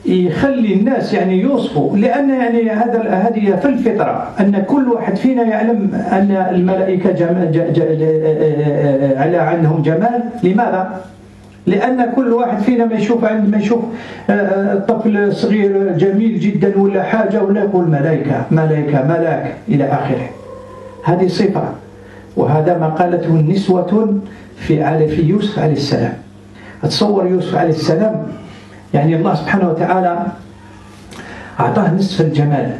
يخلي الناس يعني يوصفوا، لأن يعني هذه في الفطرة أن كل واحد فينا يعلم أن الملائكة على عنهم جمال. لماذا؟ لأن كل واحد فينا عندما يشوف طفل صغير جميل جدا ولا حاجة ولا يقول ملاك إلى آخره. هذه صفة، وهذا ما قالته النسوة في يوسف عليه السلام. أتصور يوسف عليه السلام يعني الله سبحانه وتعالى أعطاه نصف الجمال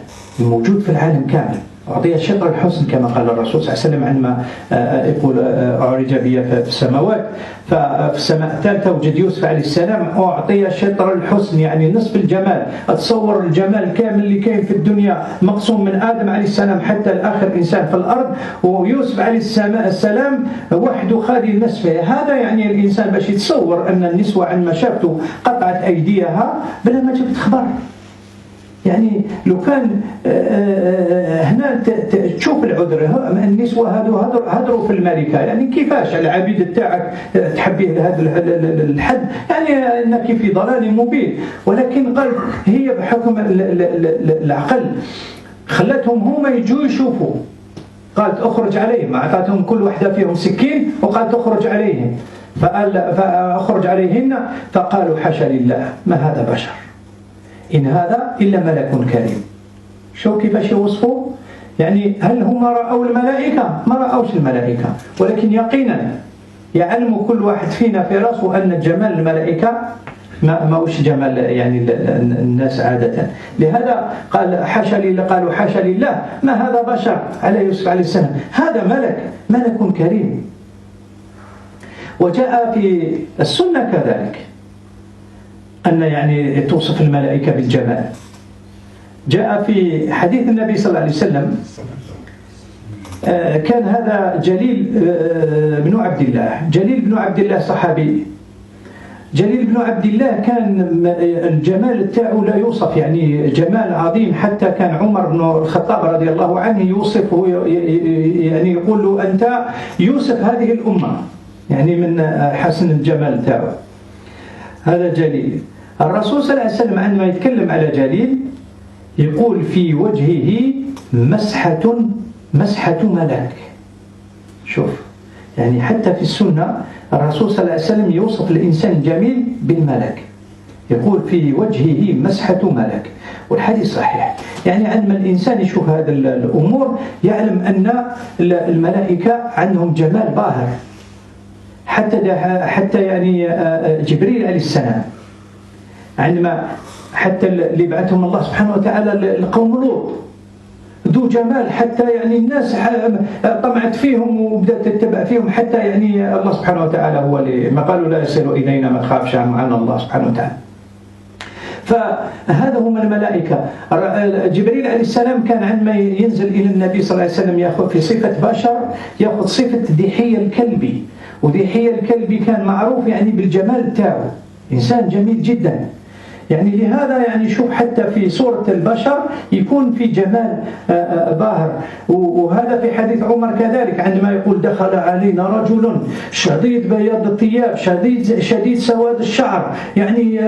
الموجود في العالم كامل، أعطيه شطر الحسن كما قال الرسول صلى الله عليه وسلم عندما يقول أعرج بي في السماوات، ففي السماء الثالثة وجد يوسف عليه السلام أعطيه شطر الحسن يعني نصف الجمال. أتصور الجمال كامل اللي كاين في الدنيا مقسوم من آدم عليه السلام حتى الآخر إنسان في الأرض، ويوسف عليه السلام وحده خالي نصفه. هذا يعني الإنسان باش يتصور أن النسوة عندما شافته قطعت أيديها بلا ما جبت خبر. يعني لو كان هنا تشوف العذر، النسوة هدروا في الملكة، يعني كيفاش العبيد تاعك تحبيه لهذا الحد، يعني انك في ضلال مبين. ولكن قال هي بحكم العقل خلتهم هما يجوا يشوفوا، قالت اخرج عليهم، اعطتهم كل واحدة فيهم سكين وقالت اخرج عليهم، فاخرج عليهن فقالوا حاشا لله ما هذا بشر إن هذا إلا ملك كريم. شو كيفاش يوصفوا؟ يعني هل هم رأوا الملائكة؟ ما رأوش الملائكة، ولكن يقينا يعلم كل واحد فينا في رأسه أن جمال الملائكة ما وش جمال يعني الناس عادة. لهذا قال حاشا لله، قالوا حاشا لله ما هذا بشر على يوسف عليه السلام، هذا ملك كريم. وجاء في السنة كذلك أن يعني توصف الملائكة بالجمال. جاء في حديث النبي صلى الله عليه وسلم كان هذا جليل بن عبد الله صحابي. جليل بن عبد الله كان الجمال تاعه لا يوصف، يعني جمال عظيم، حتى كان عمر بن الخطاب رضي الله عنه يوصفه، يعني يقول له أنت يوسف هذه الأمة، يعني من حسن الجمال تاعه. هذا جليل. الرسول صلى الله عليه وسلم عندما يتكلم على جليل يقول في وجهه مسحة ملاك. شوف يعني حتى في السنة الرسول صلى الله عليه وسلم يوصف الإنسان الجميل بالملك، يقول في وجهه مسحة ملك، والحديث صحيح. يعني عندما الإنسان يشوف هذه الأمور يعلم أن الملائكة عندهم جمال باهر. حتى يعني جبريل عليه السلام عندما حتى اللي بعثهم الله سبحانه وتعالى لقوم لوط ذو ذو جمال حتى يعني الناس طمعت فيهم وبدأت تتبع فيهم حتى يعني الله سبحانه وتعالى هو اللي ما قالوا لا يصل إلينا ما تخافش عن الله سبحانه وتعالى. فهذا هم الملائكة. جبريل عليه السلام كان عندما ينزل إلى النبي صلى الله عليه وسلم يأخذ في صفة بشر يأخذ صفة دحية الكلبي، ودحية الكلبي كان معروف يعني بالجمال تاعه، إنسان جميل جدا. يعني لهذا يعني شوف حتى في صورة البشر يكون في جمال باهر. وهذا في حديث عمر كذلك عندما يقول دخل علينا رجل شديد بياض الثياب شديد سواد الشعر، يعني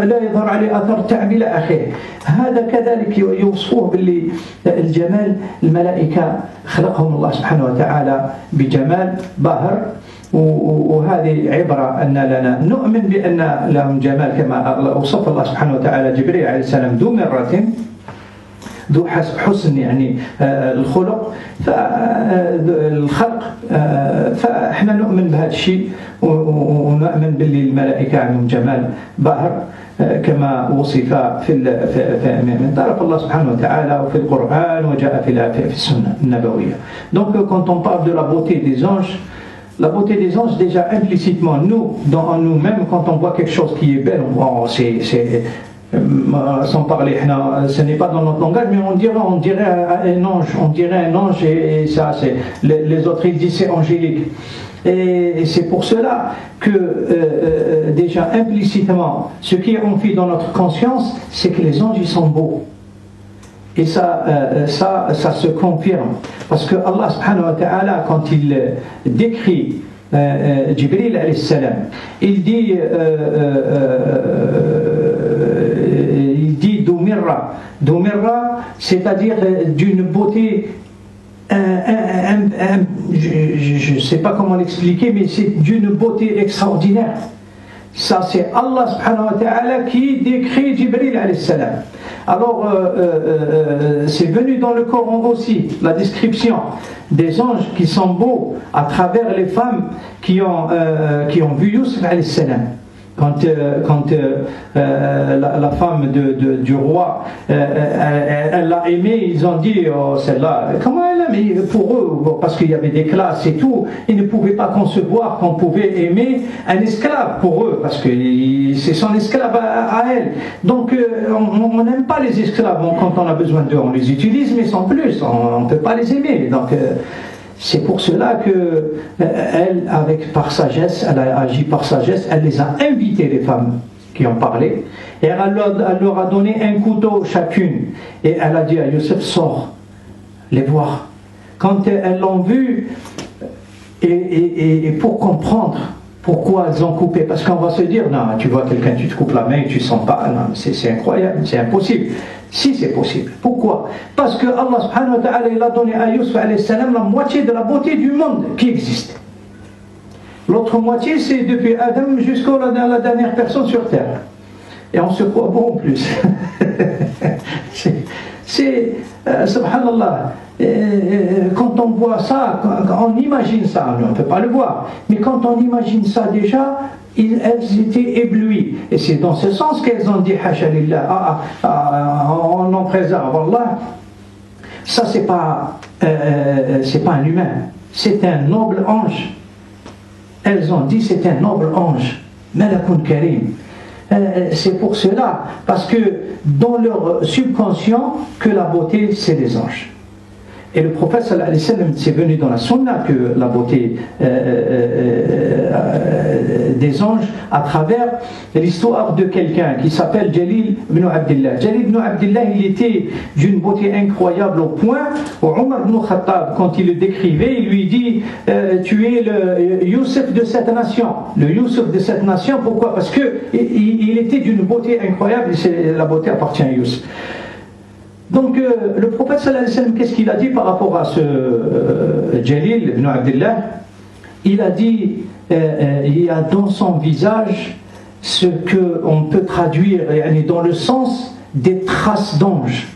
لا يظهر عليه أثر تعب إلى آخره. هذا كذلك يوصفوه باللي الجمال. الملائكة خلقهم الله سبحانه وتعالى بجمال باهر، وهذه عبرة أن لنا نؤمن بأن لهم جمال كما وصف الله سبحانه وتعالى جبريل عليه السلام ذو مرة ذو حسن يعني الخلق الخلق. فإحنا نؤمن بهذا الشيء ونؤمن باللي الملائكة عندهم جمال باهر كما وصف من طرف الله سبحانه وتعالى وفي القرآن وجاء في السنة النبوية. Donc quand on parle de la beauté des anges, la beauté des anges, déjà implicitement, nous, en nous-mêmes, quand on voit quelque chose qui est belle, sans parler, ce n'est pas dans notre langage, mais on dirait un ange, et ça, c'est, les autres ils disent c'est angélique. Et c'est pour cela que, déjà implicitement, ce qui est enfoui dans notre conscience, c'est que les anges ils sont beaux. Et ça se confirme. Parce que Allah subhanahu wa ta'ala, quand il décrit Jibril alayhi salam, il dit Doumirra, c'est-à-dire d'une beauté, je ne sais pas comment l'expliquer, mais c'est d'une beauté extraordinaire. Ça c'est Allah subhanahu wa ta'ala qui décrit Jibril alayhi salam. Alors c'est venu dans le Coran aussi la description des anges qui sont beaux à travers les femmes qui ont vu Youssef alayhi salam. Quand la femme du roi elle l'a aimé, ils ont dit oh, celle-là, comment elle a aimé pour eux, parce qu'il y avait des classes et tout, ils ne pouvaient pas concevoir qu'on pouvait aimer un esclave pour eux, parce que c'est son esclave à elle. Donc on n'aime pas les esclaves quand on a besoin d'eux, on les utilise mais sans plus, on ne peut pas les aimer. Donc c'est pour cela que elle, par sagesse, elle a agi par sagesse, elle les a invitées, les femmes qui ont parlé, et elle leur a donné un couteau chacune, et elle a dit à Youssef, sors, les voir. Quand elles l'ont vu, et pour comprendre pourquoi elles ont coupé, parce qu'on va se dire, non, tu vois quelqu'un, tu te coupes la main et tu ne sens pas, non, c'est incroyable, c'est impossible. Si c'est possible. Pourquoi? Parce que Allah subhanahu wa ta'ala il a donné à Youssef alayhi salam la moitié de la beauté du monde qui existe. L'autre moitié c'est depuis Adam jusqu'à la dernière personne sur terre. Et on se croit bon en plus. c'est subhanallah. Quand on voit ça, quand on imagine ça, on ne peut pas le voir, mais quand on imagine ça déjà, elles étaient éblouies. Et c'est dans ce sens qu'elles ont dit Hasha lillah, on en préserve Allah. Ça c'est pas un humain, c'est un noble ange. Elles ont dit c'est un noble ange, Malakun Karim. C'est pour cela, parce que dans leur subconscient que la beauté c'est les anges. Et le prophète sallallahu alayhi wa sallam, c'est venu dans la sunna que la beauté des anges à travers l'histoire de quelqu'un qui s'appelle Jalil ibn Abdillah. Jalil ibn Abdillah, il était d'une beauté incroyable au point où Omar ibn Khattab, quand il le décrivait, il lui dit tu es le Youssef de cette nation. Le Youssef de cette nation, pourquoi? Parce qu'il était d'une beauté incroyable et la beauté appartient à Youssef. Donc le prophète sallallahu alayhi wa sallam, qu'est-ce qu'il a dit par rapport à ce Jalil ibn Abdillah? Il a dit il y a dans son visage ce qu'on peut traduire dans le sens des traces d'ange,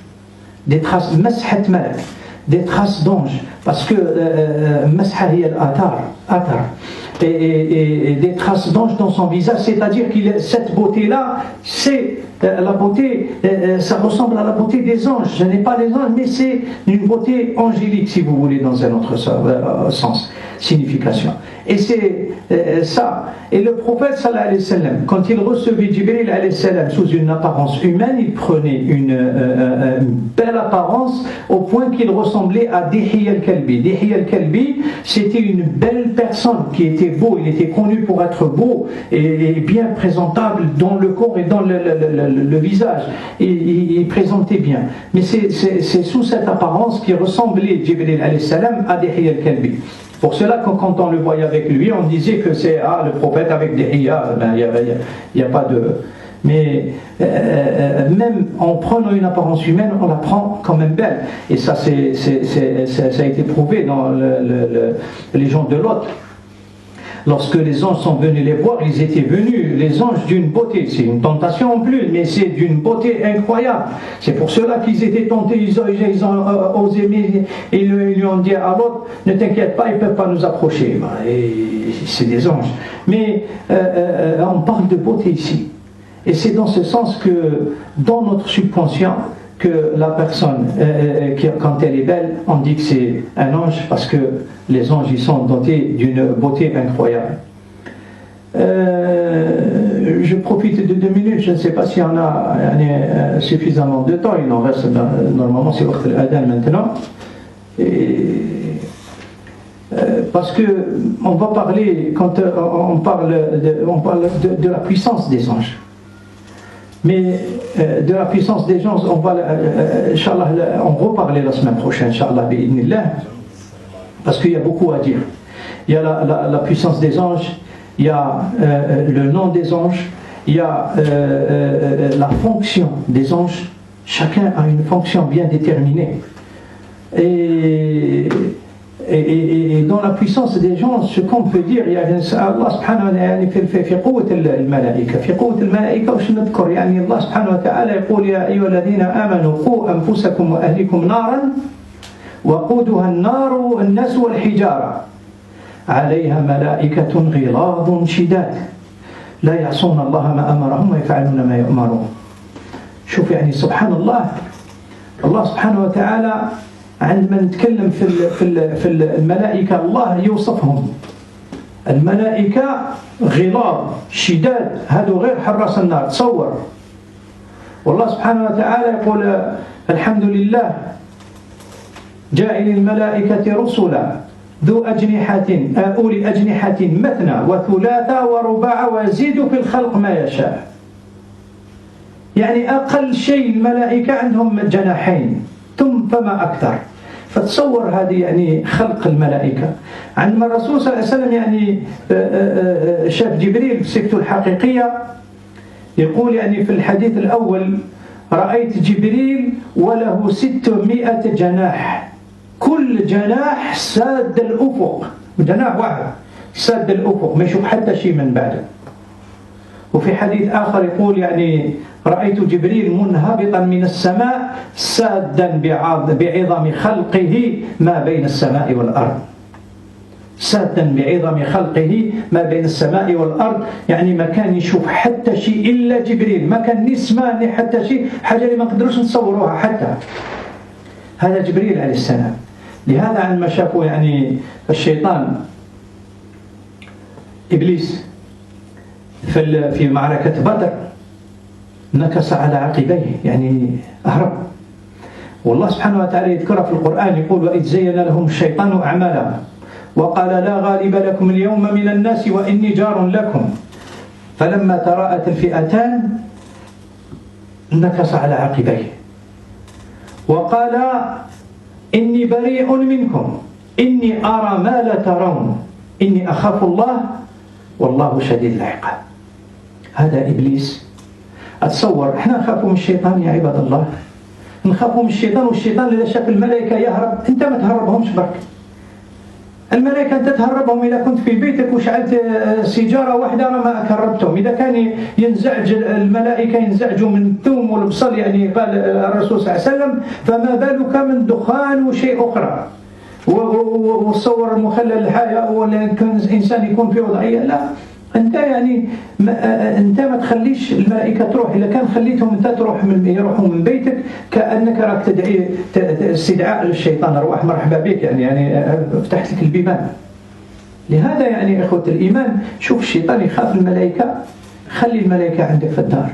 des traces mashat malak, des traces d'ange, parce que masha hiya al-athar, et des traces d'ange dans son visage, c'est-à-dire que cette beauté-là, c'est la beauté, ça ressemble à la beauté des anges. Ce n'est pas les anges, mais c'est une beauté angélique, si vous voulez, dans un autre sens, signification. Et c'est ça. Et le prophète, sallallahu alayhi wa sallam, quand il recevait Jibril alayhi salam sous une apparence humaine, il prenait une belle apparence au point qu'il ressemblait à Dihya al-Kalbi. Dihya al-Kalbi, c'était une belle personne qui était beau, il était connu pour être beau et bien présentable dans le corps et dans le visage. Il présentait bien. Mais c'est sous cette apparence qui ressemblait Jibril alayhi salam à Dihya al-Kalbi. Pour cela, quand on le voyait avec lui, on disait que c'est le prophète avec Dihya. Il n'y a pas de... Mais même en prenant une apparence humaine, on la prend quand même belle. Et ça, ça a été prouvé dans les gens de Lot. Lorsque les anges sont venus les voir, ils étaient venus, les anges, d'une beauté. C'est une tentation en plus, mais c'est d'une beauté incroyable. C'est pour cela qu'ils étaient tentés, ils ont osé, mais ils lui ont dit à l'autre, ne t'inquiète pas, ils ne peuvent pas nous approcher. Et c'est des anges. Mais on parle de beauté ici. Et c'est dans ce sens que, dans notre subconscient, que la personne, quand elle est belle, on dit que c'est un ange, parce que les anges, ils sont dotés d'une beauté incroyable. Je profite de 2 minutes, je ne sais pas s'il y en a suffisamment de temps, il en reste, normalement c'est Waqt al-Adhan maintenant. Parce que on va parler, quand on parle de la puissance des anges. Mais de la puissance des gens, on va, Inch'Allah, en reparler la semaine prochaine, Inch'Allah, bi'idhnillah, parce qu'il y a beaucoup à dire. Il y a la puissance des anges, il y a le nom des anges, il y a la fonction des anges. Chacun a une fonction bien déterminée. Et dans la puissance des gens, ce qu'on peut dire, il y a Allah subhanahu wa ta'ala في قوة الملائكة في قوة الملائكة وش نذكر يعني الله سبحانه وتعالى يقول يا أيها الذين آمنوا قوا أنفسكم وأهليكم نارا وقودها النار الناس والحجارة عليها ملائكة غلاظ شداد لا يعصون الله ما أمرهم ويفعلون ما يؤمرون. شوف يعني سبحان الله، الله سبحانه وتعالى عندما نتكلم في الملائكة الله يوصفهم، الملائكة غلاظ شداد، هذو غير حراس النار. تصور والله سبحانه وتعالى يقول الحمد لله جاعل الملائكة رسلا ذو أجنحة أولي أجنحة مثنى وثلاث ورباع ويزيد في الخلق ما يشاء. يعني أقل شيء الملائكة عندهم جناحين ثم فما أكثر. فتصور هذه يعني خلق الملائكة. عندما الرسول صلى الله عليه وسلم يعني شاف جبريل بصفته الحقيقية، يقول يعني في الحديث الأول رأيت جبريل وله 600 جناح، كل جناح ساد الأفق، جناح واحد ساد الأفق ما يشوف حتى شيء من بعده. وفي حديث آخر يقول يعني رأيت جبريل منهبطا من السماء سادا بعظم خلقه ما بين السماء والأرض، سادا بعظم خلقه ما بين السماء والأرض، يعني ما كان يشوف حتى شيء إلا جبريل، ما كان نسمع حتى شيء، حاجة اللي ما نقدروش نصوروها حتى. هذا جبريل عليه السلام. لهذا عندما شافوا يعني الشيطان إبليس في معركة بدر نكس على عقبيه، يعني أهرب. والله سبحانه وتعالى يذكر في القرآن يقول وإذ زين لهم الشيطان أعمالهم وقال لا غالب لكم اليوم من الناس وإني جار لكم فلما تراءت الفئتان نكس على عقبيه وقال إني بريء منكم إني أرى ما لا ترون إني أخاف الله والله شديد العقاب. هذا إبليس. أتصور إحنا نخافوا من الشيطان يا عباد الله، نخافوا من الشيطان، والشيطان إذا شاف الملائكة يهرب، أنت ما تهربهمش برك. الملائكة أنت تهربهم إذا كنت في بيتك وشعلت سيجارة واحدة ما هربتهم. إذا كان ينزعج الملائكة ينزعجوا من الثوم والبصل، يعني قال الرسول صلى الله عليه وسلم فما بالك من دخان وشيء أخرى. والصور المخلل الحياة والإنسان يكون في وضعية، لا، أنت يعني أنت ما تخليش الملائكة تروح. إذا كان خليتهم أنت يروحوا من بيتك كأنك راك تدعي استدعاء للشيطان، أرواح مرحبا بك، يعني فتحت لك البيبان. لهذا يعني إخوة الإيمان، شوف الشيطان يخاف الملائكة، خلي الملائكة عندك في الدار،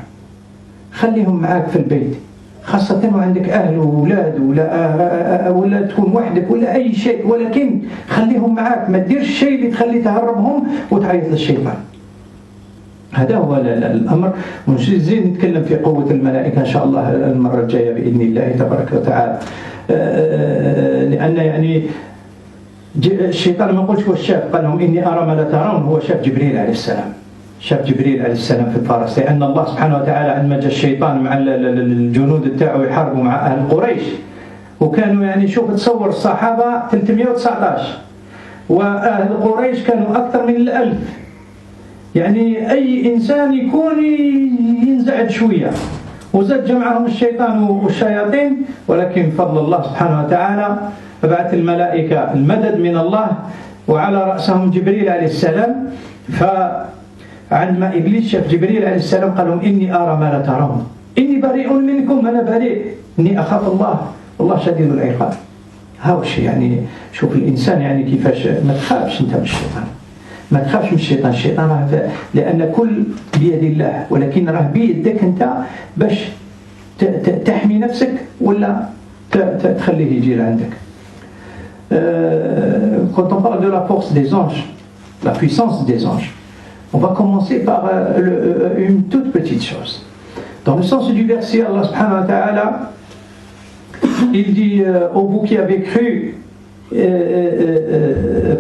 خليهم معاك في البيت، خاصة وعندك أهل وأولاد ولا تكون وحدك ولا أي شيء، ولكن خليهم معاك، ما تديرش الشيء اللي تخلي تهربهم وتعيط للشيطان. هذا هو الأمر. ونزيد نتكلم في قوة الملائكة إن شاء الله المرة الجاية بإذن الله تبارك وتعالى. لأن يعني الشيطان ما قلتش هو الشاف، قال لهم إني أرى ما لا ترون، هو شاف جبريل عليه السلام، شاف جبريل عليه السلام في الفرس. لأن الله سبحانه وتعالى عندما جاء الشيطان مع الجنود تاعه يحاربوا مع أهل قريش، وكانوا يعني شوف تصور الصحابة 319 وأهل قريش كانوا أكثر من 1000، يعني أي إنسان يكون ينزعج شوية، وزاد جمعهم الشيطان والشياطين. ولكن فضل الله سبحانه وتعالى فبعث الملائكة المدد من الله، وعلى رأسهم جبريل عليه السلام. فعندما إبليس شاف جبريل عليه السلام قال لهم إني أرى ما لا ترون، إني بريء منكم، أنا بريء، إني أخاف الله والله شديد العقاب. هاوش يعني شوف الإنسان يعني كيفاش ما تخافش أنت من الشيطان، ما تخافش من الشيطان. الشيطان راه لأن كل بيد الله، ولكن راه بيدك أنت باش تحمي نفسك ولا تخليه يجي لعندك. Quand on parle de la force des anges, la puissance des anges, on va commencer par une toute petite chose. Dans le sens du verset, Allah subhanahu wa ta'ala, il dit ô vous qui avez cru,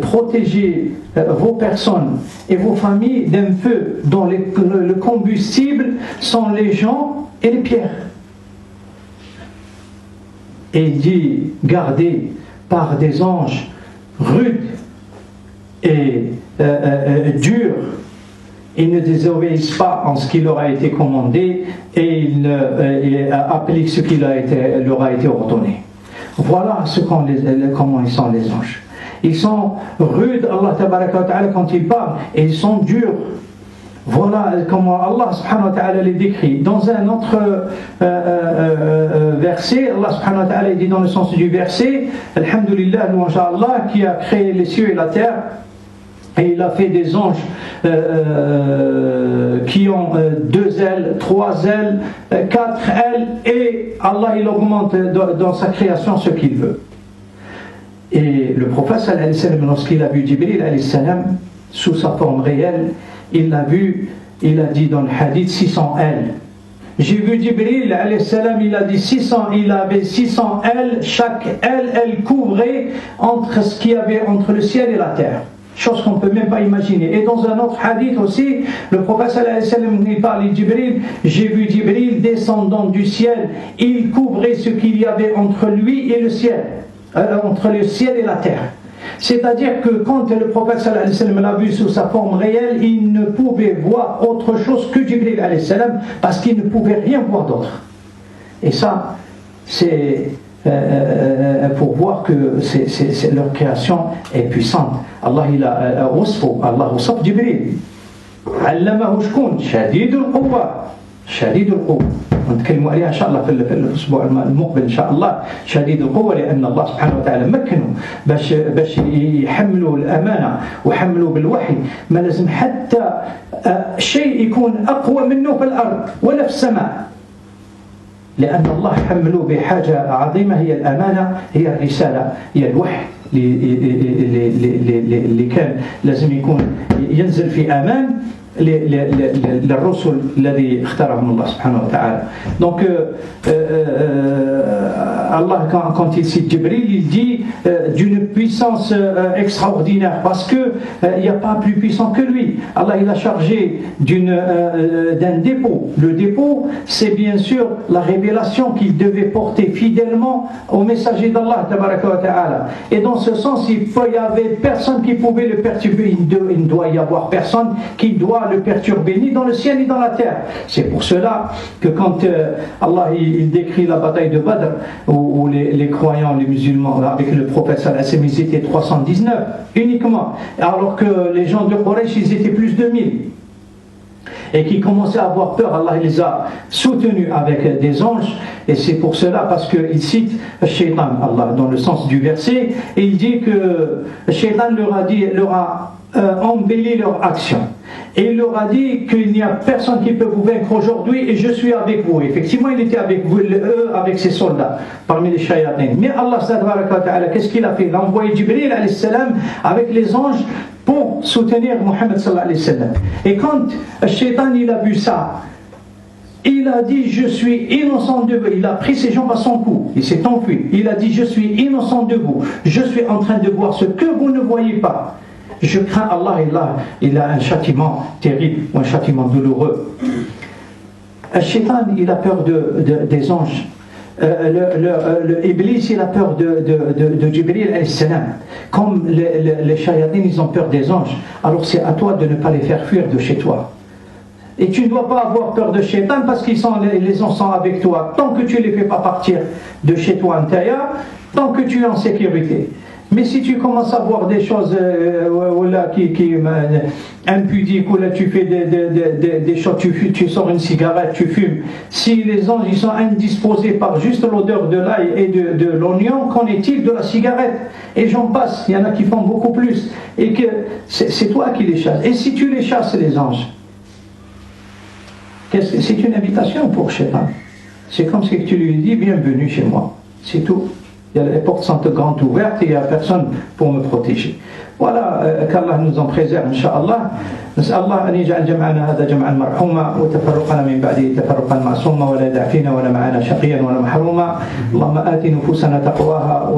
protéger vos personnes et vos familles d'un feu dont le combustible sont les gens et les pierres. Et il dit gardez par des anges rudes et durs, ils ne désobéissent pas en ce qui leur a été commandé et ils appliquent ce qui leur a été ordonné. Voilà comment ils sont les anges. Ils sont rudes, Allah tabaraka wa ta'ala, quand ils parlent, et ils sont durs. Voilà comment Allah subhanahu wa ta'ala les décrit. Dans un autre verset, Allah subhanahu wa ta'ala dit dans le sens du verset, Alhamdulillah, louange à Allah qui a créé les cieux et la terre, et il a fait des anges qui ont 2 ailes, 3 ailes, 4 ailes, et Allah il augmente dans sa création ce qu'il veut. Et le prophète sallallahu alayhi wa sallam, lorsqu'il a vu Jibril alayhi salam sous sa forme réelle, il l'a vu, il a dit dans le hadith 600 ailes. J'ai vu Jibril alayhi salam, il a dit 600, il avait 600 ailes, chaque aile, elle couvrait entre ce qu'il y avait entre le ciel et la terre. Chose qu'on ne peut même pas imaginer. Et dans un autre hadith aussi, le prophète sallallahu alayhi wa sallam, il parle de Jibril, j'ai vu Jibril descendant du ciel, il couvrait ce qu'il y avait entre lui et le ciel, entre le ciel et la terre. C'est-à-dire que quand le prophète sallallahu alayhi wa sallam l'a vu sous sa forme réelle, il ne pouvait voir autre chose que Jibril alayhi salam, parce qu'il ne pouvait rien voir d'autre. Et ça, c'est pour voir que leur création est puissante. Allah il a Allah وصف جبريل علمه شكون شديد القوة شديد القوة نتكلموا عليها إن شاء الله في الأسبوع المقبل إن شاء الله. شديد القوة لأن الله سبحانه وتعالى مكنوا باش يحملوا الأمانة وحملوا بالوحي. ما لازم حتى شيء يكون أقوى منه في الأرض ولا في السماء، لأن الله حملوا بحاجة عظيمة هي الأمانة، هي الرسالة، هي الوحي اللي كان لازم يكون ينزل في أمان للرسل الذي اختارهم الله سبحانه وتعالى. Donc Allah quand il cite Jibril, il dit d'une puissance extraordinaire, parce que il n'y a pas plus puissant que lui. Allah il a chargé d'un dépôt. Le dépôt, c'est bien sûr la révélation qu'il devait porter fidèlement au messager d'Allah tabaraka wa ta'ala. Et dans ce sens, il y avait personne qui pouvait le perturber. Il ne doit y avoir personne qui doit le perturber, ni dans le ciel ni dans la terre. C'est pour cela que quand Allah il décrit la bataille de Badr, où les croyants, les musulmans, avec le prophète sallallahu alayhi wa sallam, ils étaient 319 uniquement, alors que les gens de Quraysh, ils étaient plus de 1000. et qui commençaient à avoir peur, Allah les a soutenus avec des anges. Et c'est pour cela, parce qu'il cite Shaitan, Allah, dans le sens du verset, et il dit que Shaitan leur a embelli leur action. Et il leur a dit qu'il n'y a personne qui peut vous vaincre aujourd'hui et je suis avec vous. Effectivement, il était avec vous, eux, avec ses soldats, parmi les shayatins. Mais Allah, qu'est-ce qu'il a fait? Il a envoyé Jibril alayhi salam avec les anges pour soutenir Mohammed sallallahu alayhi wa sallam. Et quand le shaitan il a vu ça, il a dit je suis innocent de vous. Il a pris ses jambes à son cou, il s'est enfui. Il a dit je suis innocent de vous. Je suis en train de voir ce que vous ne voyez pas. Je crains Allah, il a un châtiment terrible, un châtiment douloureux. Le shaitan, il a peur des anges. Iblis, il a peur de Jibril alayhi salam. Comme les shayatins, ils ont peur des anges. Alors c'est à toi de ne pas les faire fuir de chez toi. Et tu ne dois pas avoir peur de shaitan parce qu'ils sont les anges sont avec toi. Tant que tu ne les fais pas partir de chez toi intérieur, tant que tu es en sécurité. Mais si tu commences à voir des choses qui impudiques, ou là tu fais des choses, tu sors une cigarette, tu fumes, si les anges ils sont indisposés par juste l'odeur de l'ail et de l'oignon, qu'en est-il de la cigarette? Et j'en passe, il y en a qui font beaucoup plus. Et que c'est toi qui les chasses. Et si tu les chasses, les anges, c'est une invitation pour Shaitan. C'est comme si tu lui dis bienvenue chez moi. C'est tout. Les portes sont grandes ouvertes et il n'y a personne pour me protéger. Voilà, qu'Allah nous en préserve, Inch'Allah. نسأل الله أن يجعل جمعنا هذا جمعا مرحوما وتفرقنا من بعده تفرقا معصوما ولا يدع فينا ولا معنا شقيا ولا محروما. اللهم آت نفوسنا تقواها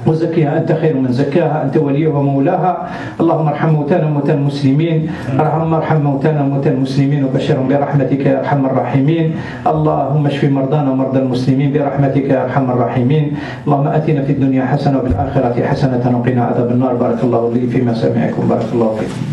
وزكيها أنت خير من زكاها أنت وليها ومولاها. اللهم ارحم موتانا وموتى المسلمين ارحم موتانا وموتى المسلمين وبشرهم برحمتك يا أرحم الراحمين. اللهم اشف مرضانا ومرضى المسلمين برحمتك يا أرحم الراحمين. اللهم آتنا في الدنيا حسنة وفي الآخرة حسنة وقنا عذاب النار. بارك الله لي فيما سمعكم. بارك الله فيكم.